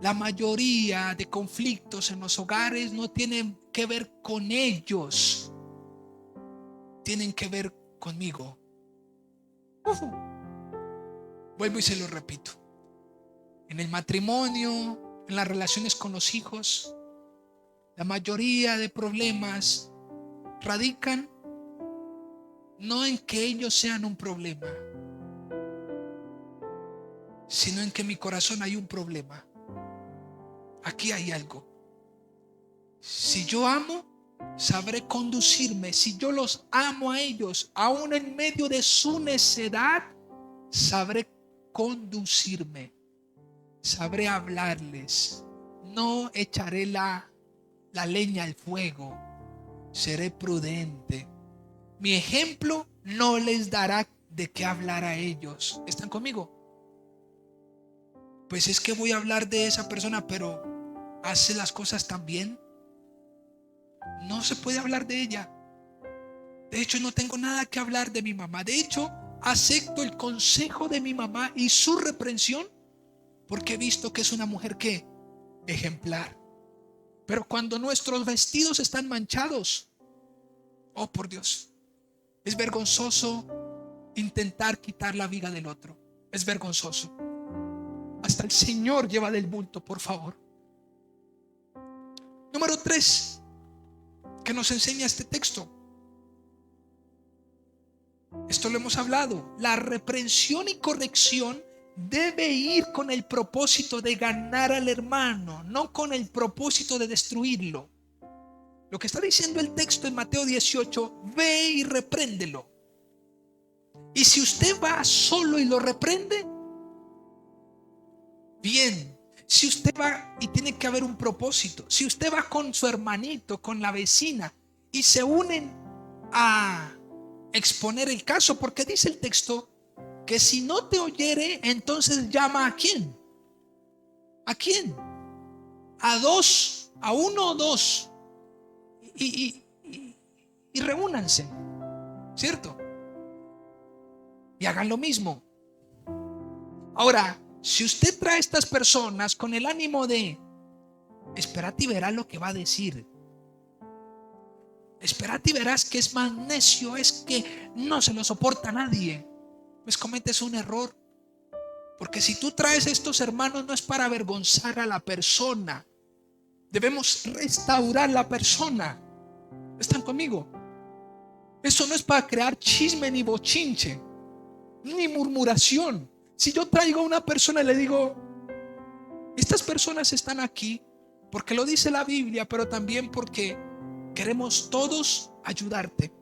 La mayoría de conflictos en los hogares no tienen que ver con ellos, tienen que ver conmigo. Vuelvo y se lo repito. En el matrimonio, en las relaciones con los hijos, la mayoría de problemas radican no en que ellos sean un problema, sino en que en mi corazón hay un problema. Aquí hay algo. Si yo amo, sabré conducirme. Si yo los amo a ellos, aún en medio de su necedad, sabré conducirme. Sabré hablarles. No echaré la leña al fuego. Seré prudente. Mi ejemplo no les dará de qué hablar a ellos. ¿Están conmigo? Pues es que voy a hablar de esa persona, pero hace las cosas tan bien. No se puede hablar de ella. De hecho, no tengo nada que hablar de mi mamá. De hecho, acepto el consejo de mi mamá y su reprensión porque he visto que es una mujer que ejemplar. Pero cuando nuestros vestidos están manchados, Oh, por Dios. Es vergonzoso intentar quitar la viga del otro. Es vergonzoso. Hasta el Señor lleva del bulto, por favor. Número 3, que nos enseña este texto. Esto lo hemos hablado. La reprensión y corrección debe ir con el propósito de ganar al hermano, no con el propósito de destruirlo. Lo que está diciendo el texto en Mateo 18, ve y repréndelo. Y si usted va solo y lo reprende, bien. Si usted va, y tiene que haber un propósito, si usted va con su hermanito, con la vecina, y se unen a exponer el caso, porque dice el texto que si no te oyere, entonces llama ¿a quién? ¿A quién? A dos, a uno o dos, y reúnanse, ¿cierto? Y hagan lo mismo. Ahora, si usted trae a estas personas con el ánimo de espérate y verás lo que va a decir, espérate y verás que es más necio, es que no se lo soporta a nadie, pues cometes un error. Porque si tú traes a estos hermanos, no es para avergonzar a la persona, debemos restaurar la persona. ¿Están conmigo? Eso no es para crear chisme ni bochinche ni murmuración. Si yo traigo a una persona y le digo, estas personas están aquí porque lo dice la Biblia, pero también porque queremos todos ayudarte.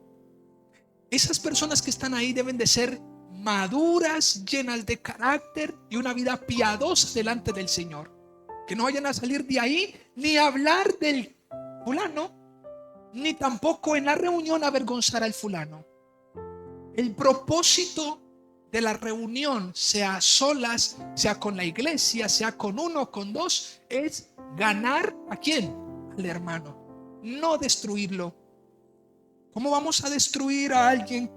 Esas personas que están ahí deben de ser maduras, llenas de carácter y una vida piadosa delante del Señor. Que no vayan a salir de ahí ni a hablar del fulano, ni tampoco en la reunión avergonzar al fulano. El propósito de la reunión, sea a solas, sea con la iglesia, sea con uno o con dos, es ganar ¿a quién? Al hermano, no destruirlo. ¿Cómo vamos a destruir a alguien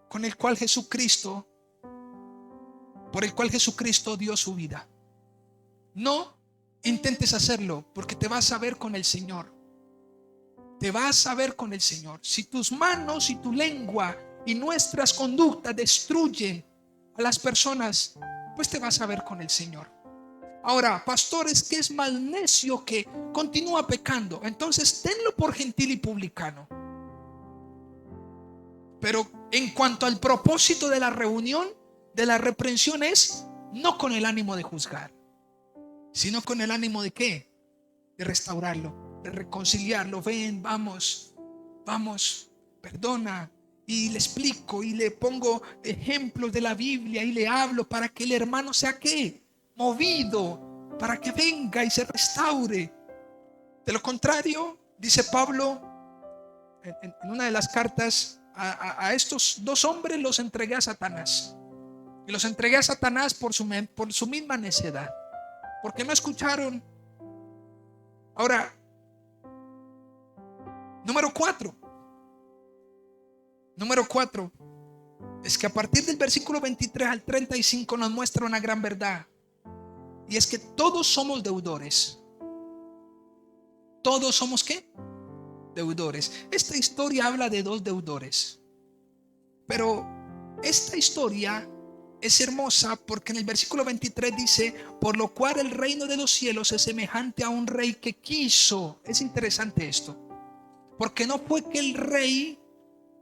con el cual Jesucristo, por el cual Jesucristo dio su vida? No intentes hacerlo, porque te vas a ver con el Señor. Te vas a ver con el Señor. Si tus manos y tu lengua y nuestras conductas destruyen a las personas, pues te vas a ver con el Señor. Ahora, pastores, que es más necio que continúa pecando, entonces tenlo por gentil y publicano. Pero en cuanto al propósito de la reunión, de la reprensión, es no con el ánimo de juzgar, sino con el ánimo de ¿qué? De restaurarlo, de reconciliarlo. Ven, vamos, perdona. Y le explico y le pongo ejemplos de la Biblia y le hablo para que el hermano sea ¿qué? Movido, para que venga y se restaure. De lo contrario, dice Pablo en una de las cartas, a estos dos hombres los entregué a Satanás. Y los entregué a Satanás por su misma necedad, porque no escucharon. Ahora, número 4 es que a partir del versículo 23 al 35 nos muestra una gran verdad, y es que todos somos deudores. Todos somos ¿qué? Deudores. Esta historia habla de dos deudores, pero esta historia es hermosa porque en el versículo 23 dice, por lo cual el reino de los cielos es semejante a un rey que quiso. Es interesante esto, porque no fue que el rey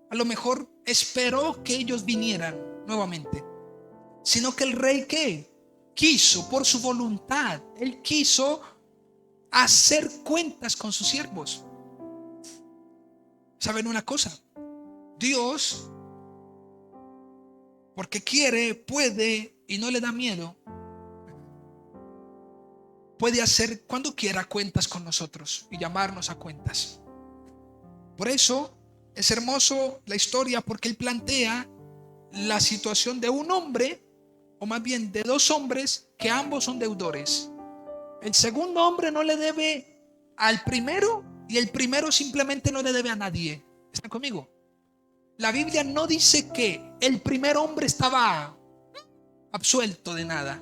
a lo mejor esperó que ellos vinieran nuevamente, sino que el rey ¿qué? Quiso por su voluntad. Él quiso hacer cuentas con sus siervos. ¿Saben una cosa? Dios, porque quiere, puede y no le da miedo, puede hacer cuando quiera cuentas con nosotros y llamarnos a cuentas. Por eso es hermoso la historia, porque él plantea la situación de un hombre, o más bien de dos hombres, que ambos son deudores. El segundo hombre no le debe al primero, y el primero simplemente no le debe a nadie. ¿Están conmigo? La Biblia no dice que el primer hombre estaba absuelto de nada.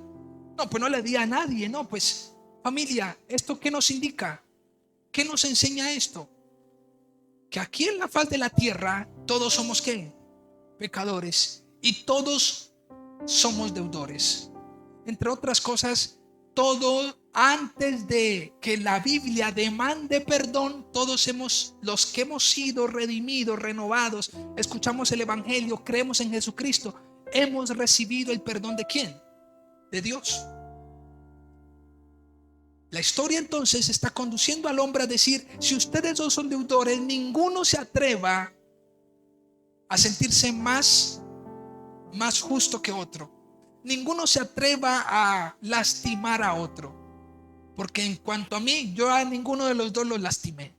No, pues no le debía a nadie. No, pues familia, ¿esto qué nos indica? ¿Qué nos enseña esto? que aquí en la faz de la tierra todos somos ¿qué? Pecadores, y todos somos deudores. Entre otras cosas, todo antes de que la Biblia demande perdón, todos los que hemos sido redimidos, renovados, escuchamos el evangelio, creemos en Jesucristo, hemos recibido el perdón ¿de quién? De Dios. La historia entonces está conduciendo al hombre a decir: si ustedes dos son deudores, ninguno se atreva a sentirse más justo que otro. Ninguno se atreva a lastimar a otro, porque en cuanto a mí, yo a ninguno de los dos lo lastimé.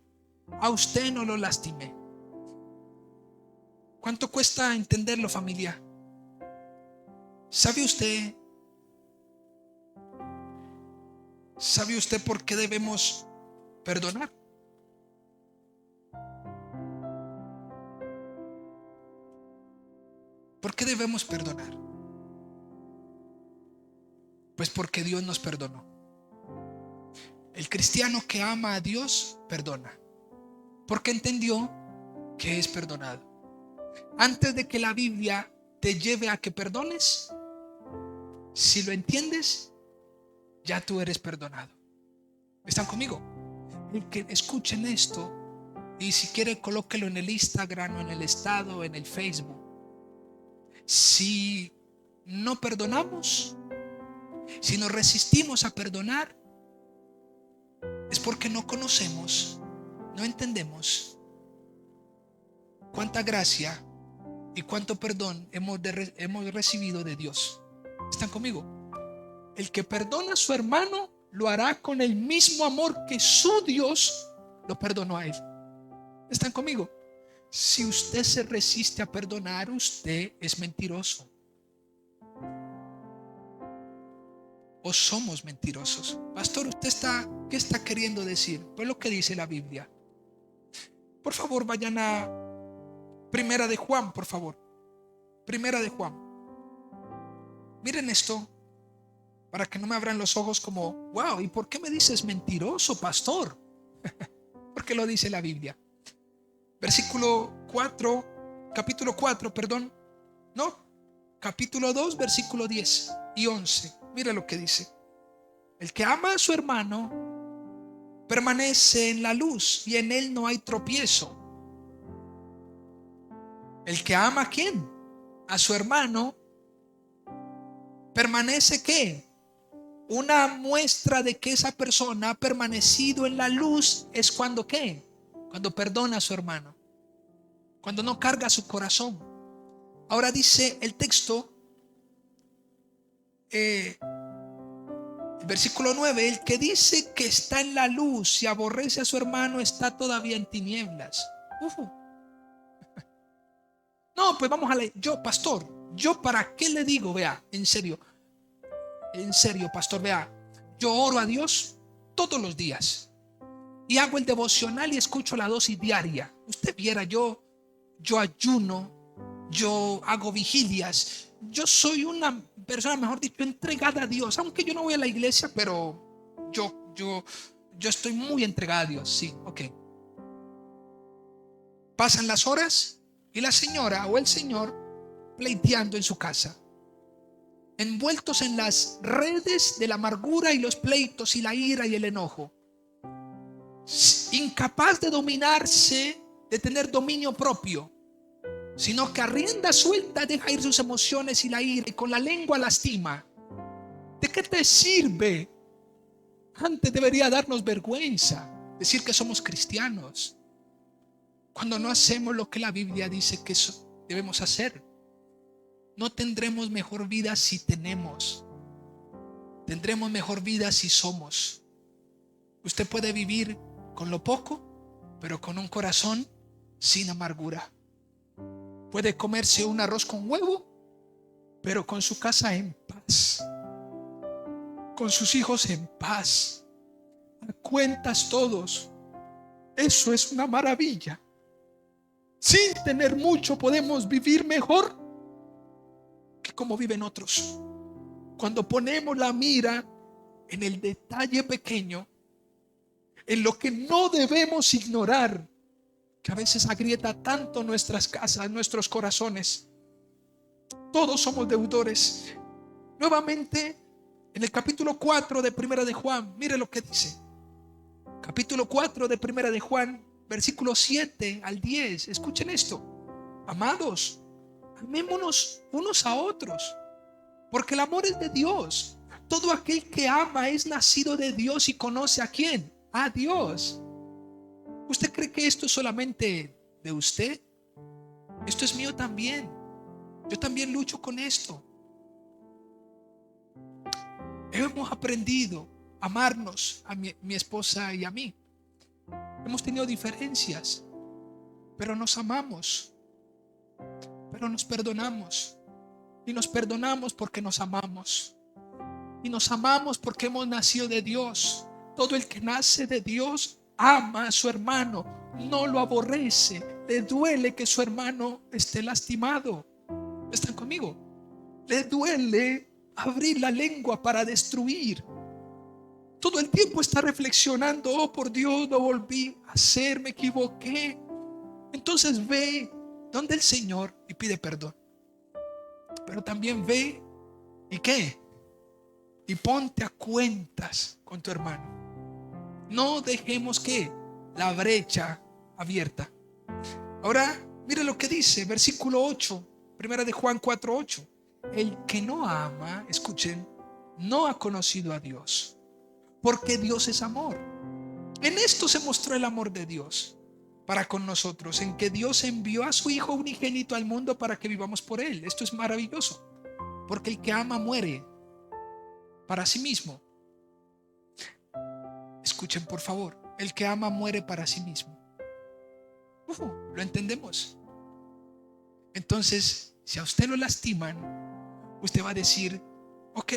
A usted no lo lastimé. ¿Cuánto cuesta entenderlo, familia? ¿Sabe usted por qué debemos perdonar? ¿Por qué debemos perdonar? Pues porque Dios nos perdonó. El cristiano que ama a Dios perdona, porque entendió que es perdonado. Antes de que la Biblia te lleve a que perdones, si lo entiendes, ya tú eres perdonado. ¿Están conmigo? El que escuchen esto, y si quiere colóquelo en el Instagram o en el estado o en el Facebook. Si no perdonamos, si nos resistimos a perdonar, es porque no conocemos, no entendemos cuánta gracia y cuánto perdón hemos recibido de Dios. ¿Están conmigo? El que perdona a su hermano lo hará con el mismo amor que su Dios lo perdonó a él. ¿Están conmigo? Si usted se resiste a perdonar, usted es mentiroso. ¿O somos mentirosos? Pastor, ¿qué está queriendo decir? Pues lo que dice la Biblia. Por favor, vayan a Primera de Juan, por favor. Primera de Juan. Miren esto, para que no me abran los ojos como: wow, ¿y por qué me dices mentiroso, pastor? Porque lo dice la Biblia. Capítulo 2, versículo 10 y 11. Mira lo que dice: el que ama a su hermano permanece en la luz y en él no hay tropiezo. El que ama ¿a quién? A su hermano permanece ¿qué? Una muestra de que esa persona ha permanecido en la luz es cuando ¿qué? Cuando perdona a su hermano, cuando no carga su corazón. Ahora dice el texto, el versículo 9: el que dice que está en la luz y aborrece a su hermano está todavía en tinieblas. No, pues vamos a leer. Pastor, ¿yo para qué le digo? Vea, en serio, pastor, vea, yo oro a Dios todos los días y hago el devocional y escucho la dosis diaria. Usted viera, yo ayuno, yo hago vigilias, yo soy una persona, mejor dicho, entregada a Dios, aunque yo no voy a la iglesia, pero yo estoy muy entregada a Dios. Sí, ok. Pasan las horas y la señora o el señor pleiteando en su casa, envueltos en las redes de la amargura y los pleitos y la ira y el enojo, incapaz de dominarse, de tener dominio propio, sino que a rienda suelta deja ir sus emociones y la ira y con la lengua lastima. ¿De qué te sirve? Antes debería darnos vergüenza decir que somos cristianos cuando no hacemos lo que la Biblia dice que debemos hacer. No tendremos mejor vida si tenemos. Tendremos mejor vida si somos. Usted puede vivir con lo poco, pero con un corazón sin amargura. Puede comerse un arroz con huevo, pero con su casa en paz, con sus hijos en paz, a cuentas todos. Eso es una maravilla. Sin tener mucho podemos vivir mejor que como viven otros. Cuando ponemos la mira en el detalle pequeño, en lo que no debemos ignorar, que a veces agrieta tanto nuestras casas, nuestros corazones. Todos somos deudores. Nuevamente, en el capítulo 4 de Primera de Juan, mire lo que dice. Capítulo 4 de Primera de Juan, versículos 7 al 10. Escuchen esto. Amados, amémonos unos a otros, porque el amor es de Dios. Todo aquel que ama es nacido de Dios y conoce ¿a quién? A Dios. ¿Usted cree que esto es solamente de usted? Esto es mío también. Yo también lucho con esto. Hemos aprendido a amarnos, a mi esposa y a mí. Hemos tenido diferencias, pero nos amamos, pero nos perdonamos. Y nos perdonamos porque nos amamos. Y nos amamos porque hemos nacido de Dios. Todo el que nace de Dios ama a su hermano, no lo aborrece, le duele que su hermano esté lastimado. ¿Están conmigo? Le duele abrir la lengua para destruir. Todo el tiempo está reflexionando: oh, por Dios, lo volví a hacer, me equivoqué. Entonces ve donde el Señor y pide perdón. Pero también ve y ¿qué? Y ponte a cuentas con tu hermano. No dejemos que la brecha abierta. Ahora, mire lo que dice, versículo 8, primera de Juan 4:8. El que no ama, escuchen, no ha conocido a Dios, porque Dios es amor. En esto se mostró el amor de Dios para con nosotros, en que Dios envió a su Hijo unigénito al mundo para que vivamos por Él. Esto es maravilloso, porque el que ama muere para sí mismo. Escuchen por favor, el que ama muere para sí mismo. ¿Lo entendemos? Entonces, si a usted lo lastiman, usted va a decir: ok,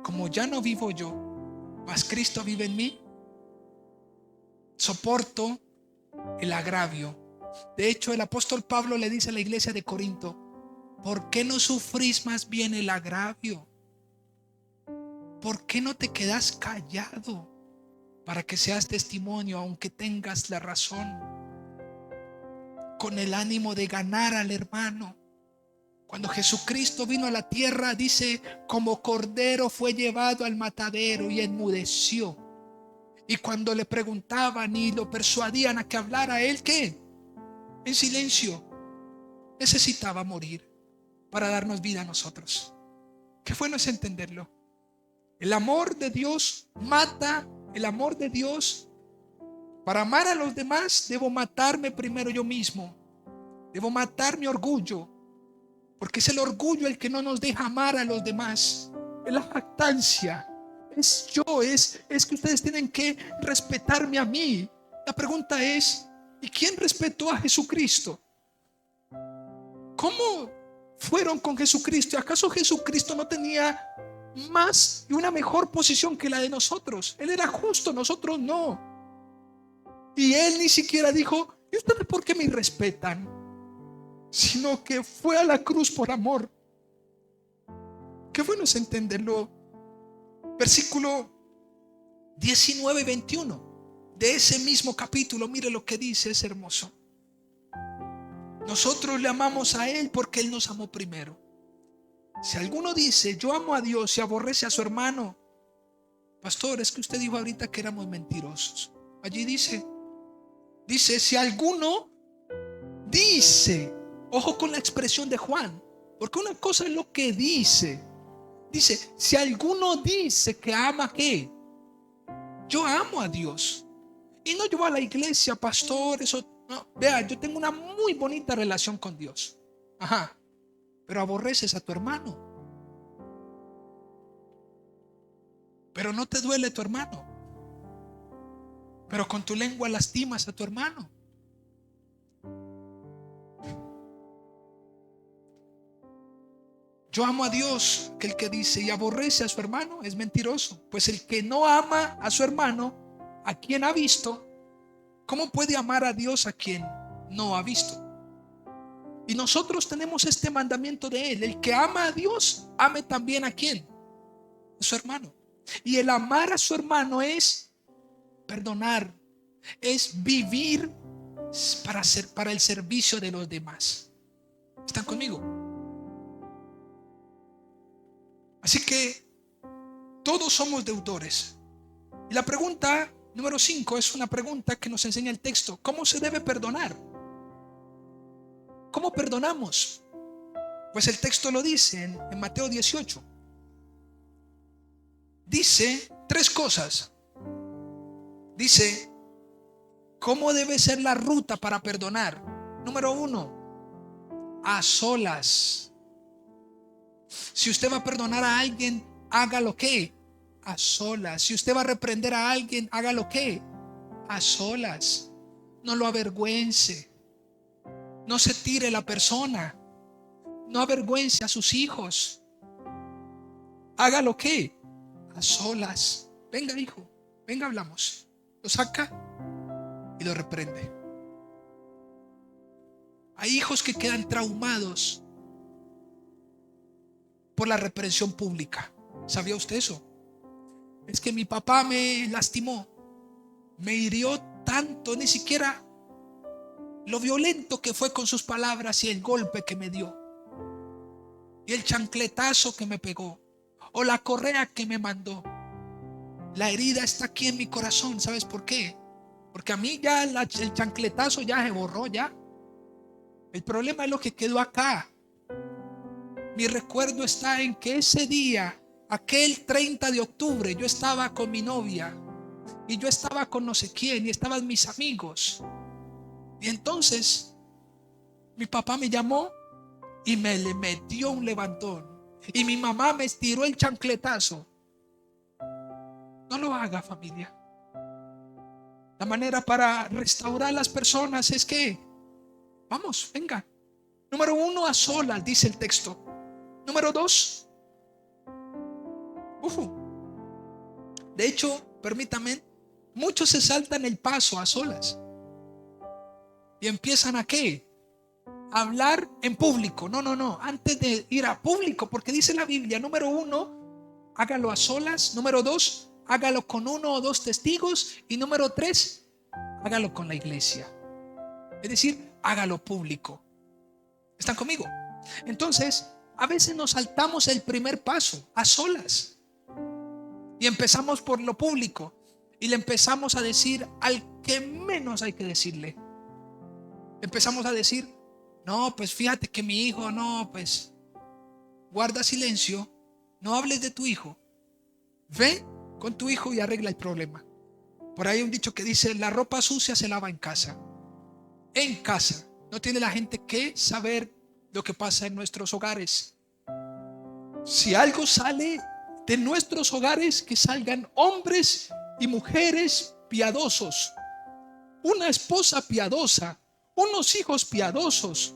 como ya no vivo yo, mas Cristo vive en mí, soporto el agravio. De hecho, el apóstol Pablo le dice a la iglesia de Corinto: ¿por qué no sufrís más bien el agravio? ¿Por qué no te quedas callado para que seas testimonio, aunque tengas la razón, con el ánimo de ganar al hermano? Cuando Jesucristo vino a la tierra, dice: como cordero fue llevado al matadero y enmudeció. Y cuando le preguntaban y lo persuadían a que hablara, él ¿qué? En silencio. Necesitaba morir para darnos vida a nosotros. Qué bueno es entenderlo. El amor de Dios mata. El amor de Dios, para amar a los demás, debo matarme primero yo mismo. Debo matar mi orgullo, porque es el orgullo el que no nos deja amar a los demás. Es la jactancia. Es yo, es que ustedes tienen que respetarme a mí. La pregunta es: ¿y quién respetó a Jesucristo? ¿Cómo fueron con Jesucristo? ¿Acaso Jesucristo no tenía más y una mejor posición que la de nosotros? Él era justo, nosotros no. Y él ni siquiera dijo: ¿y ustedes por qué me respetan? Sino que fue a la cruz por amor. Qué bueno es entenderlo. Versículo 19 y 21 de ese mismo capítulo, mire lo que dice, es hermoso. Nosotros le amamos a Él porque Él nos amó primero. Si alguno dice: yo amo a Dios, y aborrece a su hermano, pastor, es que usted dijo ahorita que éramos mentirosos. Allí dice, si alguno dice, ojo con la expresión de Juan, porque una cosa es lo que dice. Dice: si alguno dice que ama, ¿qué? Yo amo a Dios. Y no, yo voy a la iglesia, pastor, eso no. Vea, yo tengo una muy bonita relación con Dios. Ajá. Pero aborreces a tu hermano. Pero no te duele tu hermano. Pero con tu lengua lastimas a tu hermano. Yo amo a Dios, que el que dice y aborrece a su hermano es mentiroso. Pues el que no ama a su hermano, a quien ha visto, ¿cómo puede amar a Dios a quien no ha visto? Y nosotros tenemos este mandamiento de Él: el que ama a Dios, ame también a ¿quién? A su hermano. Y el amar a su hermano es perdonar, es vivir para el servicio de los demás. ¿Están conmigo? Así que todos somos deudores. Y la pregunta número 5 es una pregunta que nos enseña el texto. ¿Cómo se debe perdonar? ¿Cómo perdonamos? Pues el texto lo dice en Mateo 18. Dice 3 cosas. Dice, ¿cómo debe ser la ruta para perdonar? Número 1, a solas. Si usted va a perdonar a alguien, hágalo ¿qué? A solas. Si usted va a reprender a alguien, hágalo ¿qué? A solas. No lo avergüence. No se tire la persona. No avergüence a sus hijos. Hágalo ¿qué? A solas. Venga, hijo, venga, hablamos. Lo saca y lo reprende. Hay hijos que quedan traumados por la reprensión pública. ¿Sabía usted eso? Es que mi papá me lastimó, me hirió tanto, ni siquiera lo violento que fue con sus palabras y el golpe que me dio, y el chancletazo que me pegó, o la correa que me mandó. La herida está aquí en mi corazón. ¿Sabes por qué? Porque a mí ya el chancletazo ya se borró ya. El problema es lo que quedó acá. Mi recuerdo está en que ese día, aquel 30 de octubre, yo estaba con mi novia y yo estaba con no sé quién y estaban mis amigos. Y entonces mi papá me llamó y me le metió un levantón. Y mi mamá me estiró el chancletazo. No lo haga, familia. La manera para restaurar a las personas es que, vamos, venga. Número 1, a solas, dice el texto. Número 2, de hecho, permítame, muchos se saltan el paso a solas y empiezan a ¿qué? A hablar en público. No, antes de ir a público, porque dice la Biblia, número 1, hágalo a solas. Número 2, hágalo con 1 o 2 testigos. Y número 3, hágalo con la iglesia. Es decir, hágalo público. ¿Están conmigo? Entonces, a veces nos saltamos el primer paso a solas y empezamos por lo público y le empezamos a decir al que menos hay que decirle. Empezamos a decir, no, pues fíjate que mi hijo, no, pues guarda silencio, no hables de tu hijo. Ve con tu hijo y arregla el problema. Por ahí hay un dicho que dice, la ropa sucia se lava en casa. En casa. No tiene la gente que saber lo que pasa en nuestros hogares. Si algo sale de nuestros hogares, que salgan hombres y mujeres piadosos, una esposa piadosa, unos hijos piadosos,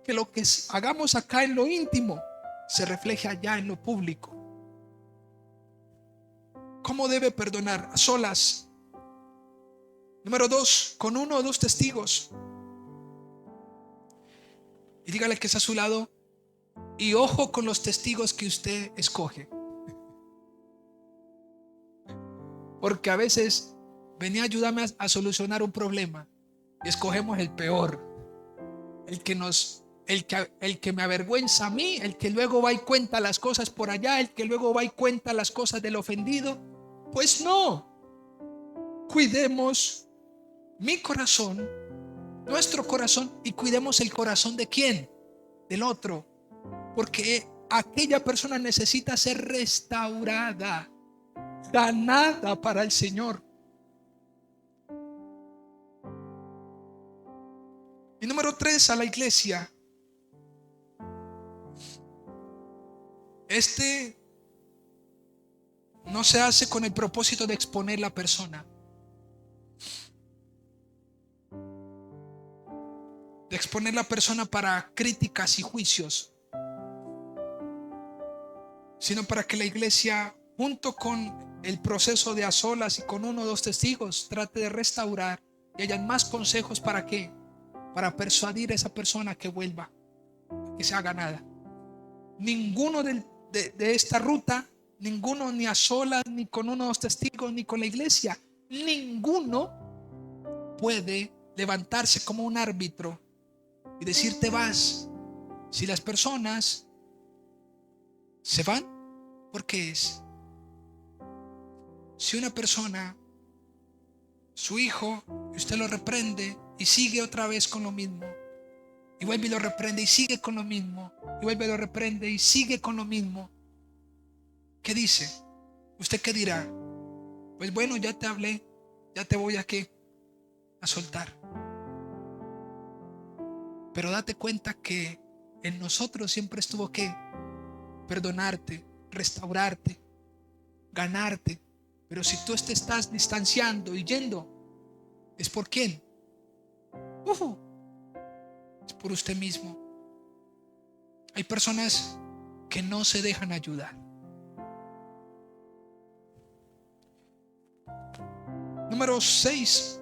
que lo que hagamos acá en lo íntimo se refleje allá en lo público. ¿Cómo debe perdonar? A solas. Número 2, con 1 o 2 testigos. Y dígale que está a su lado, y ojo con los testigos que usted escoge. Porque a veces venía a ayudarme a solucionar un problema y escogemos el peor, el que me avergüenza a mí, el que luego va y cuenta las cosas por allá, el que luego va y cuenta las cosas del ofendido. Pues no, cuidemos mi corazón, nuestro corazón, y cuidemos el corazón de quién, del otro, porque aquella persona necesita ser restaurada, ganada para el Señor. Y número 3, a la iglesia. No se hace con el propósito de exponer la persona, de exponer la persona para críticas y juicios, sino para que la iglesia, junto con el proceso de a solas y con 1 o 2 testigos, trate de restaurar y hayan más consejos. ¿Para qué? Para persuadir a esa persona que vuelva, que se haga nada. Ninguno de esta ruta, ninguno, ni a solas, ni con 1 o 2 testigos, ni con la iglesia, ninguno puede levantarse como un árbitro y decir te vas. Si las personas se van, ¿por qué es? Si una persona, su hijo, usted lo reprende y sigue otra vez con lo mismo, y vuelve y lo reprende y sigue con lo mismo, y vuelve y lo reprende y sigue con lo mismo, ¿qué dice? ¿Usted qué dirá? Pues bueno, ya te hablé, ya te voy a soltar. Pero date cuenta que en nosotros siempre estuvo que perdonarte, restaurarte, ganarte. Pero si tú te estás distanciando y yendo, ¿es por quién? Es por usted mismo. Hay personas que no se dejan ayudar. Número 6.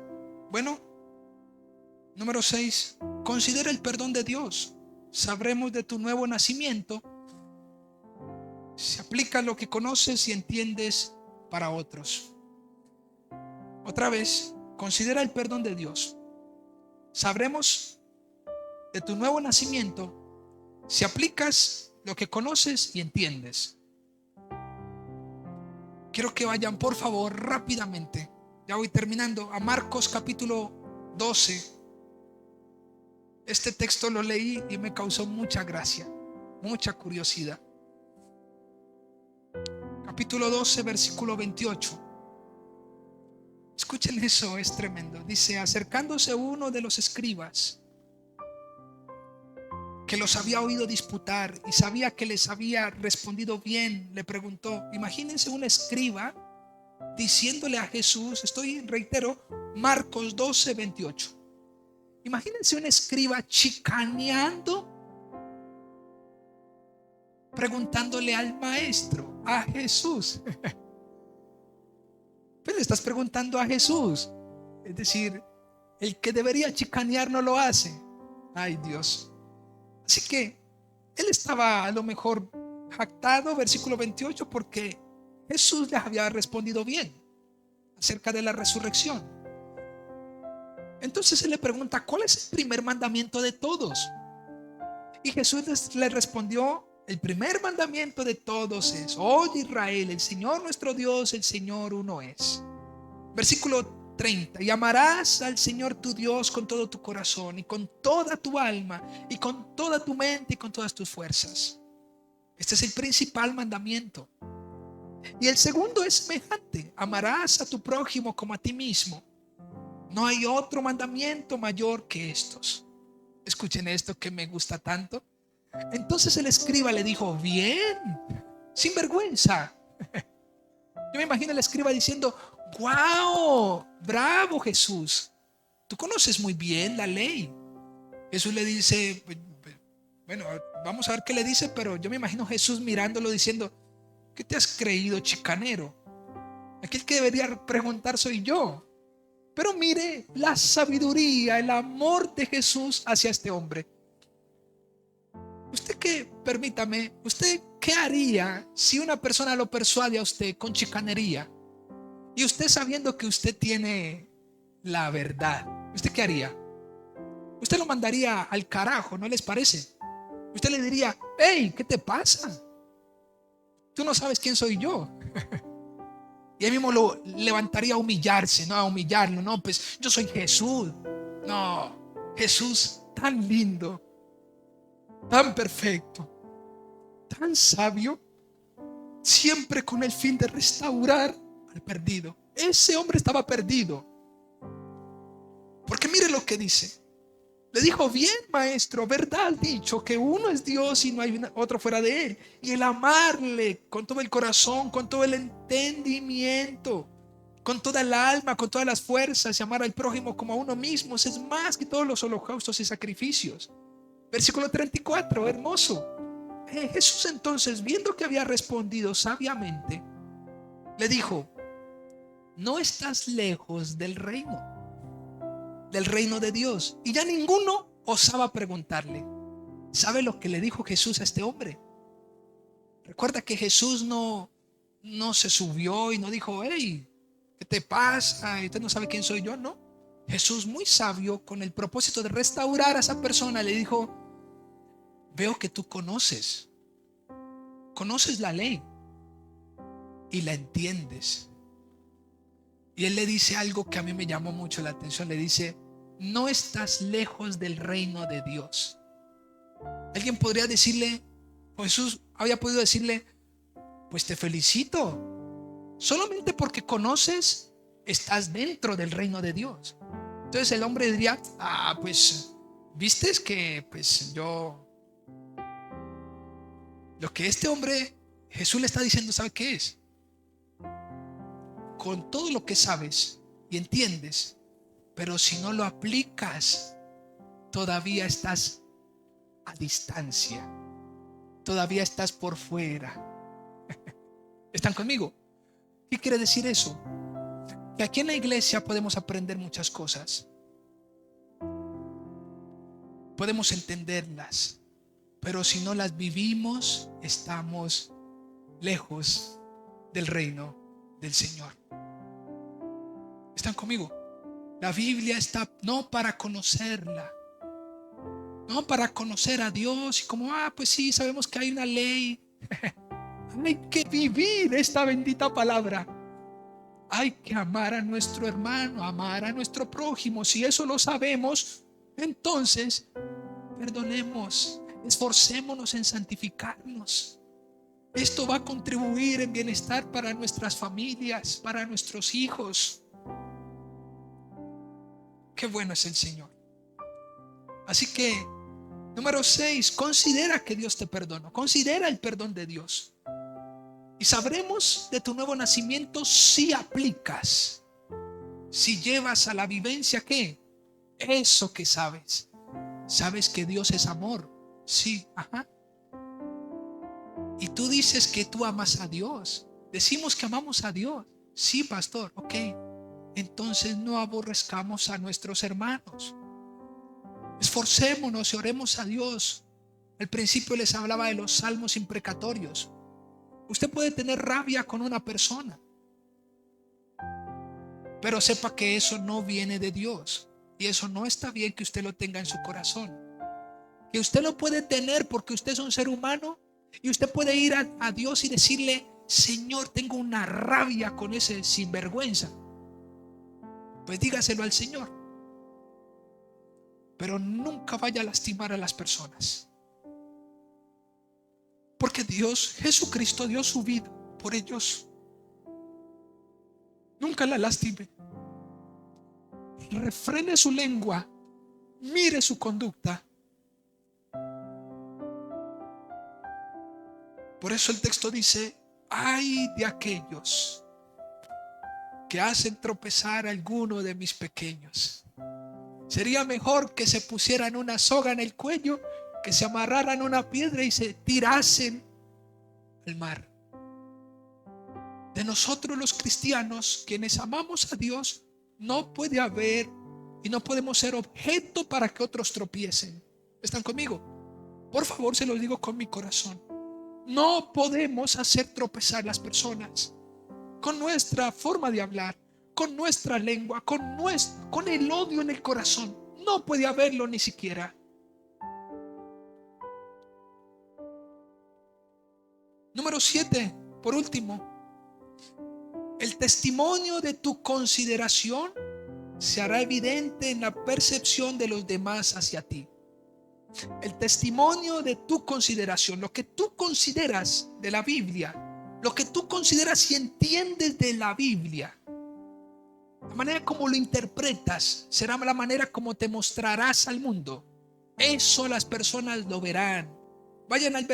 Número 6. Considera el perdón de Dios. Sabremos de tu nuevo nacimiento. Se aplica lo que conoces y entiendes para otros. Otra vez, considera el perdón de Dios. Sabremos de tu nuevo nacimiento si aplicas lo que conoces y entiendes. Quiero que vayan por favor rápidamente, ya voy terminando, a Marcos capítulo 12. Este texto lo leí y me causó mucha gracia, mucha curiosidad. Capítulo 12, versículo 28. Escuchen eso, es tremendo. Dice, acercándose uno de los escribas, que los había oído disputar y sabía que les había respondido bien, le preguntó. Imagínense un escriba diciéndole a Jesús, reitero, Marcos 12, 28. Imagínense un escriba chicaneando, preguntándole al maestro, a Jesús. Pero le estás preguntando a Jesús. Es decir, el que debería chicanear no lo hace. Ay, Dios. Así que él estaba a lo mejor jactado, versículo 28, porque Jesús les había respondido bien acerca de la resurrección. Entonces él le pregunta, ¿cuál es el primer mandamiento de todos? Y Jesús le respondió, el primer mandamiento de todos es, oye Israel, el Señor nuestro Dios, el Señor uno es. Versículo 30, y amarás al Señor tu Dios con todo tu corazón y con toda tu alma y con toda tu mente y con todas tus fuerzas. Este es el principal mandamiento. Y el segundo es semejante, amarás a tu prójimo como a ti mismo. No hay otro mandamiento mayor que estos. Escuchen esto que me gusta tanto. Entonces el escriba le dijo, bien, sin vergüenza. Yo me imagino al escriba diciendo, wow, bravo Jesús, tú conoces muy bien la ley. Jesús le dice, bueno, vamos a ver qué le dice, pero yo me imagino Jesús mirándolo diciendo, ¿qué te has creído, chicanero? Aquí el que debería preguntar soy yo. Pero mire la sabiduría, el amor de Jesús hacia este hombre. ¿Usted qué haría si una persona lo persuade a usted con chicanería? Y usted sabiendo que usted tiene la verdad, ¿usted qué haría? Usted lo mandaría al carajo, ¿no les parece? Usted le diría, hey, ¿qué te pasa? Tú no sabes quién soy yo. Y él mismo lo levantaría a humillarse, no a humillarlo, no, pues yo soy Jesús. No, Jesús tan lindo, tan perfecto, tan sabio, siempre con el fin de restaurar al perdido. Ese hombre estaba perdido. Porque mire lo que dice. Le dijo, bien maestro, verdad dicho que uno es Dios y no hay otro fuera de él. Y el amarle con todo el corazón, con todo el entendimiento, con toda el alma, con todas las fuerzas, y amar al prójimo como a uno mismo, es más que todos los holocaustos y sacrificios. Versículo 34, hermoso. Jesús entonces, viendo que había respondido sabiamente, le dijo, no estás lejos del reino de Dios. Y ya ninguno osaba preguntarle. ¿Sabe lo que le dijo Jesús a este hombre? Recuerda que Jesús no se subió y no dijo, hey, ¿qué te pasa? ¿Usted no sabe quién soy yo? No. Jesús, muy sabio, con el propósito de restaurar a esa persona, le dijo: veo que tú conoces la ley y la entiendes. Y él le dice algo que a mí me llamó mucho la atención. Le dice: no estás lejos del reino de Dios. Alguien podría decirle, Jesús había podido decirle: pues te felicito, solamente porque conoces, estás dentro del reino de Dios. Entonces el hombre diría: pues vistes que pues yo, lo que este hombre, Jesús le está diciendo, ¿sabe qué es? Con todo lo que sabes y entiendes, pero si no lo aplicas, todavía estás a distancia, todavía estás por fuera. ¿Están conmigo? ¿Qué quiere decir eso? Que aquí en la iglesia podemos aprender muchas cosas, podemos entenderlas, pero si no las vivimos, estamos lejos del reino del Señor. ¿Están conmigo? La Biblia está no para conocerla, no para conocer a Dios y como, pues sí, sabemos que hay una ley. Hay que vivir esta bendita palabra. Hay que amar a nuestro hermano, amar a nuestro prójimo. Si eso lo sabemos, entonces perdonemos, esforcémonos en santificarnos. Esto va a contribuir en bienestar para nuestras familias, para nuestros hijos. Qué bueno es el Señor. Así que, número 6, considera que Dios te perdonó. Considera el perdón de Dios. Y sabremos de tu nuevo nacimiento si aplicas, si llevas a la vivencia, ¿qué? Eso que sabes. Sabes que Dios es amor. Sí, ajá. Y tú dices que tú amas a Dios. Decimos que amamos a Dios. Sí, pastor, ok. Entonces no aborrezcamos a nuestros hermanos. Esforcémonos y oremos a Dios. Al principio les hablaba de los salmos imprecatorios. Usted puede tener rabia con una persona, pero sepa que eso no viene de Dios. Y eso no está bien que usted lo tenga en su corazón. Que usted lo puede tener porque usted es un ser humano. Y usted puede ir a Dios y decirle: Señor, tengo una rabia con ese sinvergüenza. Pues dígaselo al Señor. Pero nunca vaya a lastimar a las personas. Porque Dios, Jesucristo, dio su vida por ellos. Nunca la lastime. Refrene su lengua. Mire su conducta. Por eso el texto dice: ay de aquellos que hacen tropezar a alguno de mis pequeños. Sería mejor que se pusieran una soga en el cuello, que se amarraran una piedra y se tirasen al mar. De nosotros los cristianos, quienes amamos a Dios, no puede haber y no podemos ser objeto para que otros tropiecen. ¿Están conmigo? Por favor, se los digo con mi corazón. No podemos hacer tropezar las personas con nuestra forma de hablar, con nuestra lengua, con el odio en el corazón. No puede haberlo ni siquiera. Número 7, por último, el testimonio de tu consideración se hará evidente en la percepción de los demás hacia ti. El testimonio de tu consideración, lo que tú consideras de la Biblia, lo que tú consideras y entiendes de la Biblia, la manera como lo interpretas, será la manera como te mostrarás al mundo. Eso las personas lo verán. Vayan al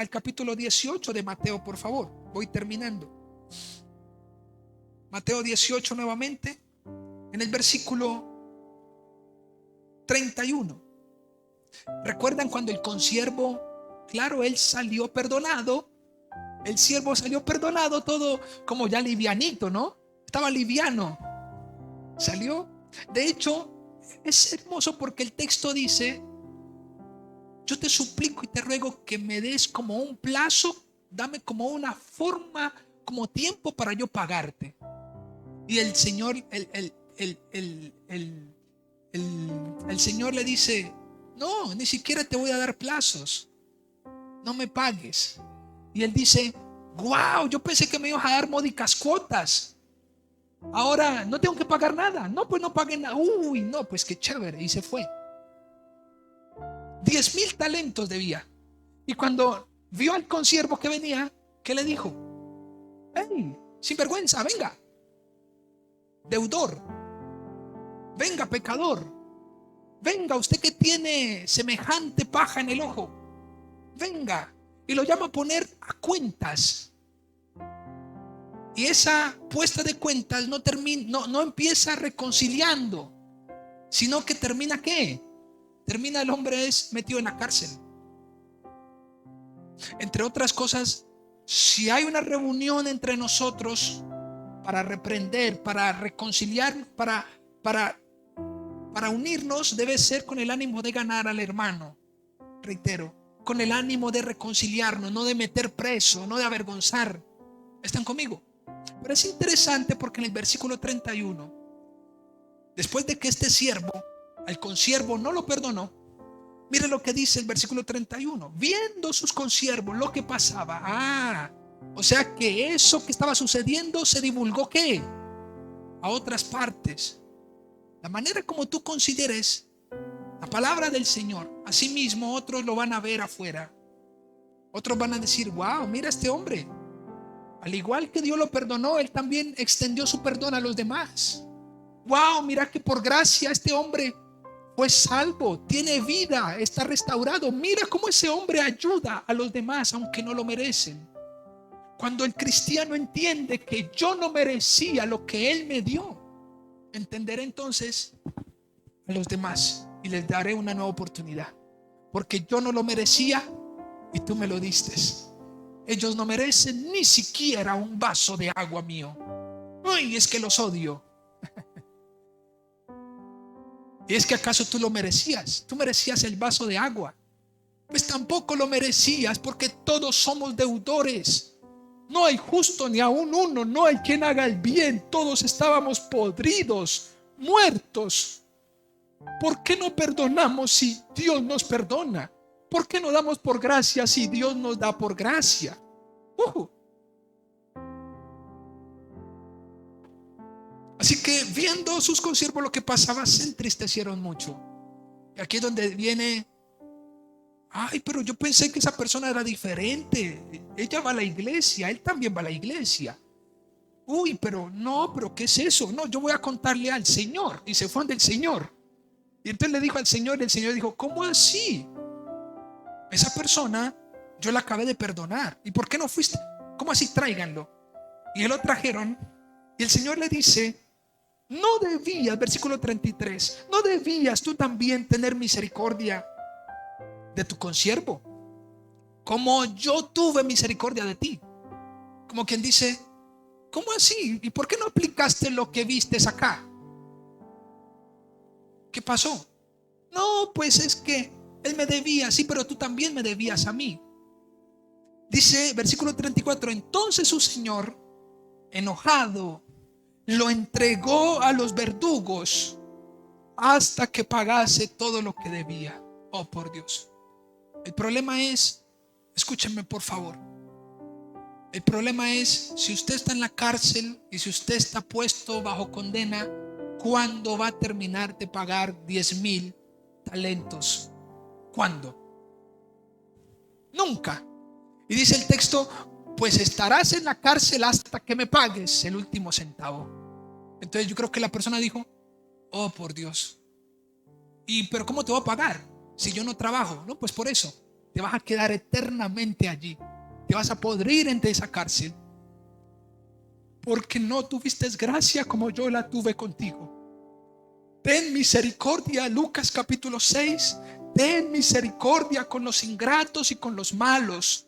capítulo 18 de Mateo, por favor. Voy terminando. Mateo 18 nuevamente, en el versículo 31. ¿Recuerdan cuando el consiervo, claro, él salió perdonado? El siervo salió perdonado, todo como ya livianito, ¿no? Estaba liviano. Salió. De hecho, es hermoso porque el texto dice: yo te suplico y te ruego que me des como un plazo, dame como una forma, como tiempo para yo pagarte. Y el Señor, el Señor le dice, no, ni siquiera te voy a dar plazos, no me pagues. Y él dice, wow, yo pensé que me ibas a dar módicas cuotas. Ahora no tengo que pagar nada. No, pues no pagué nada. Uy, no, pues qué chévere. Y se fue. 10,000 talentos debía. Y cuando vio al consiervo que venía, ¿qué le dijo? Hey, sinvergüenza, venga. Deudor. Venga, pecador. Venga, usted que tiene semejante paja en el ojo. Venga. Y lo llama a poner a cuentas. Y esa puesta de cuentas no empieza reconciliando, sino que termina ¿qué? Termina el hombre metido en la cárcel. Entre otras cosas, si hay una reunión entre nosotros para reprender, para reconciliar, para unirnos, debe ser con el ánimo de ganar al hermano. Reitero, con el ánimo de reconciliarnos, no de meter preso, no de avergonzar. ¿Están conmigo? Pero es interesante porque en el versículo 31, después de que este siervo al consiervo no lo perdonó, mire lo que dice el versículo 31. Viendo sus consiervos lo que pasaba. O sea que eso que estaba sucediendo se divulgó ¿qué? A otras partes. La manera como tú consideres la palabra del Señor, asimismo otros lo van a ver afuera. Otros van a decir, wow, mira este hombre. Al igual que Dios lo perdonó, él también extendió su perdón a los demás. Wow, mira que por gracia este hombre fue salvo, tiene vida, está restaurado. Mira cómo ese hombre ayuda a los demás aunque no lo merecen. Cuando el cristiano entiende que yo no merecía lo que él me dio, entenderé entonces a los demás y les daré una nueva oportunidad. Porque yo no lo merecía y tú me lo diste. Ellos no merecen ni siquiera un vaso de agua mío. Ay, es que los odio. ¿Y es que acaso tú lo merecías? Tú merecías el vaso de agua. Pues tampoco lo merecías, porque todos somos deudores. No hay justo ni aún uno, no hay quien haga el bien. Todos estábamos podridos, muertos. ¿Por qué no perdonamos si Dios nos perdona? ¿Por qué no damos por gracia si Dios nos da por gracia? Así que viendo sus consiervos lo que pasaba, se entristecieron mucho. Y aquí es donde viene, ay, pero yo pensé que esa persona era diferente. Ella va a la iglesia, él también va a la iglesia. Uy, pero no, pero ¿qué es eso? No, yo voy a contarle al Señor. Y se fue del Señor. Y entonces le dijo al Señor, y el Señor dijo, ¿cómo así? Esa persona yo la acabé de perdonar. ¿Y por qué no fuiste? ¿Cómo así? Tráiganlo. Y él lo trajeron. Y el Señor le dice, no debías, versículo 33, no debías tú también tener misericordia de tu consiervo, como yo tuve misericordia de ti. Como quien dice, ¿cómo así? ¿Y por qué no aplicaste lo que vistes acá? ¿Qué pasó? No, pues es que él me debía, sí, pero tú también me debías a mí. Dice, versículo 34, entonces su señor, enojado, lo entregó a los verdugos hasta que pagase todo lo que debía. Oh, por Dios. El problema es, escúchenme por favor. El problema es, si usted está en la cárcel y si usted está puesto bajo condena, ¿cuándo va a terminar de pagar 10,000 talentos? ¿Cuándo? Nunca. Y dice el texto, pues estarás en la cárcel hasta que me pagues el último centavo. Entonces yo creo que la persona dijo, oh por Dios, pero ¿cómo te voy a pagar si yo no trabajo? No, pues por eso te vas a quedar eternamente allí, te vas a podrir entre esa cárcel, porque no tuviste gracia como yo la tuve contigo. Ten misericordia, Lucas capítulo 6, ten misericordia con los ingratos y con los malos.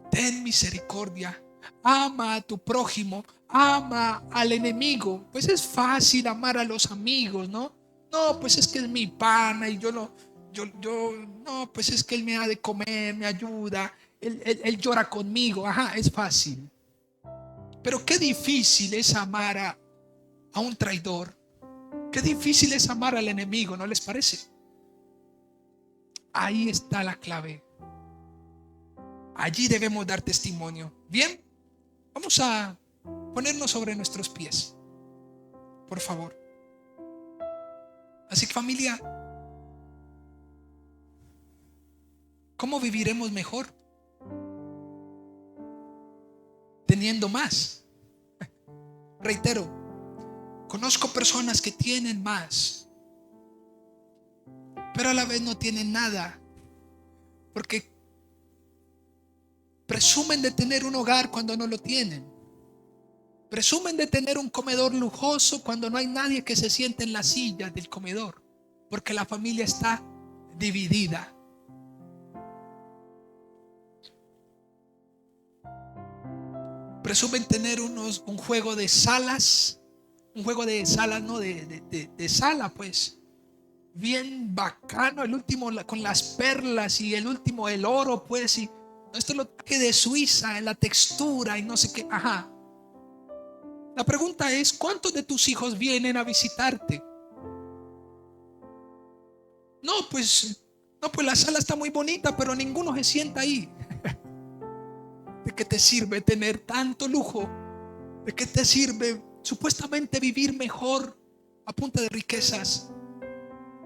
Ten misericordia, ama a tu prójimo, ama al enemigo. Pues es fácil amar a los amigos, ¿no? No, pues es que es mi pana y no, pues es que él me da de comer, me ayuda, él llora conmigo, ajá, es fácil. Pero qué difícil es amar a un traidor. Qué difícil es amar al enemigo, ¿no les parece? Ahí está la clave. Allí debemos dar testimonio. Bien, vamos a ponernos sobre nuestros pies, por favor. Así que, familia, ¿cómo viviremos mejor? Teniendo más. Reitero, conozco personas que tienen más, pero a la vez no tienen nada, porque presumen de tener un hogar cuando no lo tienen. Presumen de tener un comedor lujoso cuando no hay nadie que se siente en la silla del comedor, porque la familia está dividida. Presumen tener un juego de salas, ¿no? De sala, pues. Bien bacano, el último con las perlas y el último el oro, pues. Y esto es lo que de Suiza, la textura y no sé qué. Ajá. La pregunta es, ¿cuántos de tus hijos vienen a visitarte? No, pues la sala está muy bonita, pero ninguno se sienta ahí. ¿De qué te sirve tener tanto lujo? ¿De qué te sirve supuestamente vivir mejor a punta de riquezas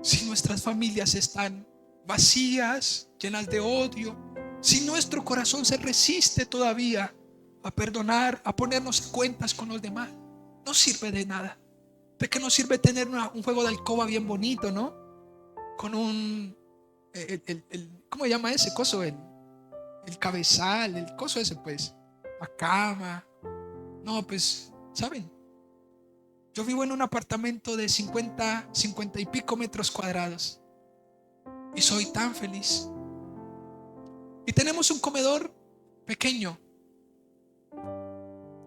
si nuestras familias están vacías, llenas de odio? Si nuestro corazón se resiste todavía a perdonar, a ponernos a cuentas con los demás, no sirve de nada. ¿De qué nos sirve tener un juego de alcoba bien bonito, no? Con ¿cómo se llama ese coso? El cabezal, el coso ese, pues, la cama. No, pues, ¿saben? Yo vivo en un apartamento de 50 y pico metros cuadrados y soy tan feliz. Y tenemos un comedor pequeño,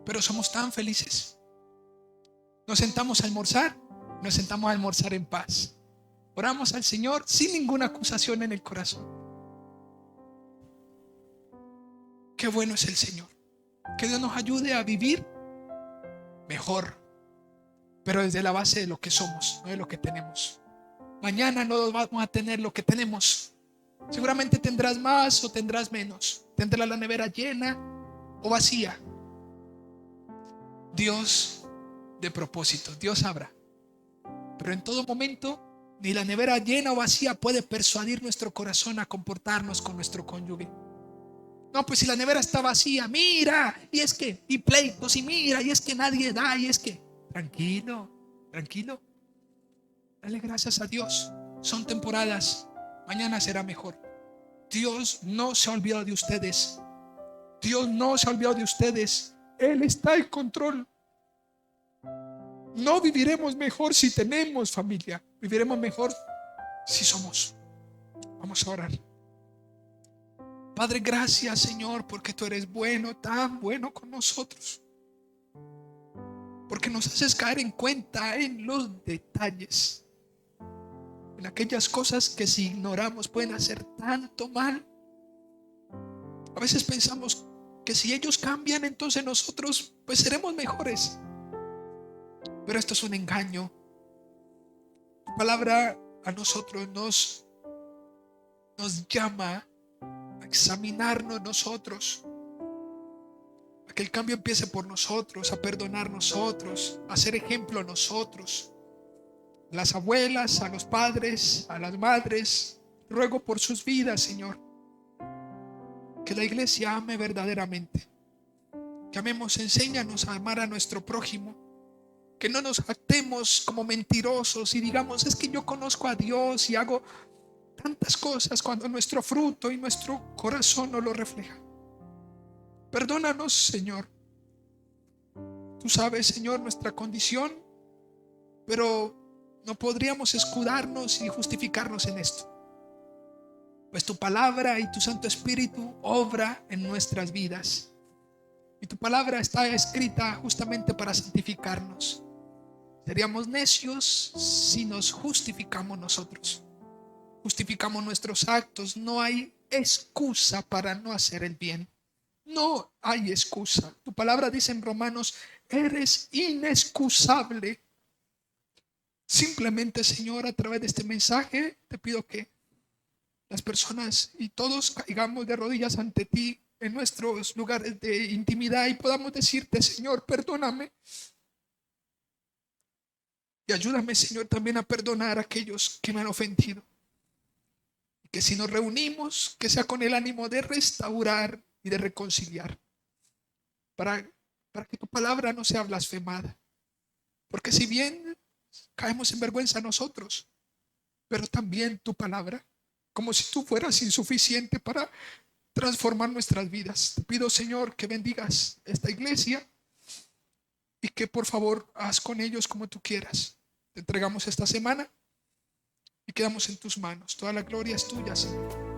pero somos tan felices. Nos sentamos a almorzar en paz. Oramos al Señor sin ninguna acusación en el corazón. Qué bueno es el Señor. Que Dios nos ayude a vivir mejor, pero desde la base de lo que somos, no de lo que tenemos. Mañana no vamos a tener lo que tenemos. Seguramente tendrás más o tendrás menos. Tendrás la nevera llena o vacía. Dios de propósito, Dios sabrá. Pero en todo momento, ni la nevera llena o vacía puede persuadir nuestro corazón a comportarnos con nuestro cónyuge. No, pues si la nevera está vacía, mira, y pleitos, y mira, y es que nadie da, y es que, tranquilo, dale gracias a Dios. Son temporadas, mañana será mejor. Dios no se ha olvidado de ustedes. Dios no se ha olvidado de ustedes. Él está en control. No viviremos mejor si tenemos familia. Viviremos mejor si somos. Vamos a orar. Padre, gracias, Señor, porque tú eres bueno, tan bueno con nosotros. Porque nos haces caer en cuenta en los detalles, en aquellas cosas que si ignoramos pueden hacer tanto mal. A veces pensamos que si ellos cambian, entonces nosotros pues seremos mejores. Pero esto es un engaño. Tu palabra a nosotros nos llama a examinarnos nosotros, a que el cambio empiece por nosotros, a perdonar nosotros, a ser ejemplo nosotros, a las abuelas, a los padres, a las madres. Ruego por sus vidas, Señor, que la iglesia ame verdaderamente, que amemos, enséñanos a amar a nuestro prójimo, que no nos jactemos como mentirosos y digamos, es que yo conozco a Dios y hago tantas cosas cuando nuestro fruto y nuestro corazón no lo refleja. Perdónanos, Señor. Tú sabes, Señor, nuestra condición, pero no podríamos escudarnos y justificarnos en esto, pues tu palabra y tu Santo Espíritu obra en nuestras vidas, y tu palabra está escrita justamente para santificarnos. Seríamos necios si nos justificamos nosotros. Justificamos nuestros actos. No hay excusa para no hacer el bien. No hay excusa. Tu palabra dice en Romanos, eres inexcusable simplemente, Señor, a través de este mensaje, te pido que las personas y todos caigamos de rodillas ante ti en nuestros lugares de intimidad y podamos decirte, Señor, perdóname. Y ayúdame, Señor, también a perdonar a aquellos que me han ofendido. Y que si nos reunimos, que sea con el ánimo de restaurar y de reconciliar. Para, para que tu palabra no sea blasfemada. Porque si bien caemos en vergüenza nosotros, pero también tu palabra, como si tú fueras insuficiente para transformar nuestras vidas. Te pido, Señor, que bendigas esta iglesia y que por favor haz con ellos como tú quieras. Te entregamos esta semana y quedamos en tus manos. Toda la gloria es tuya, Señor.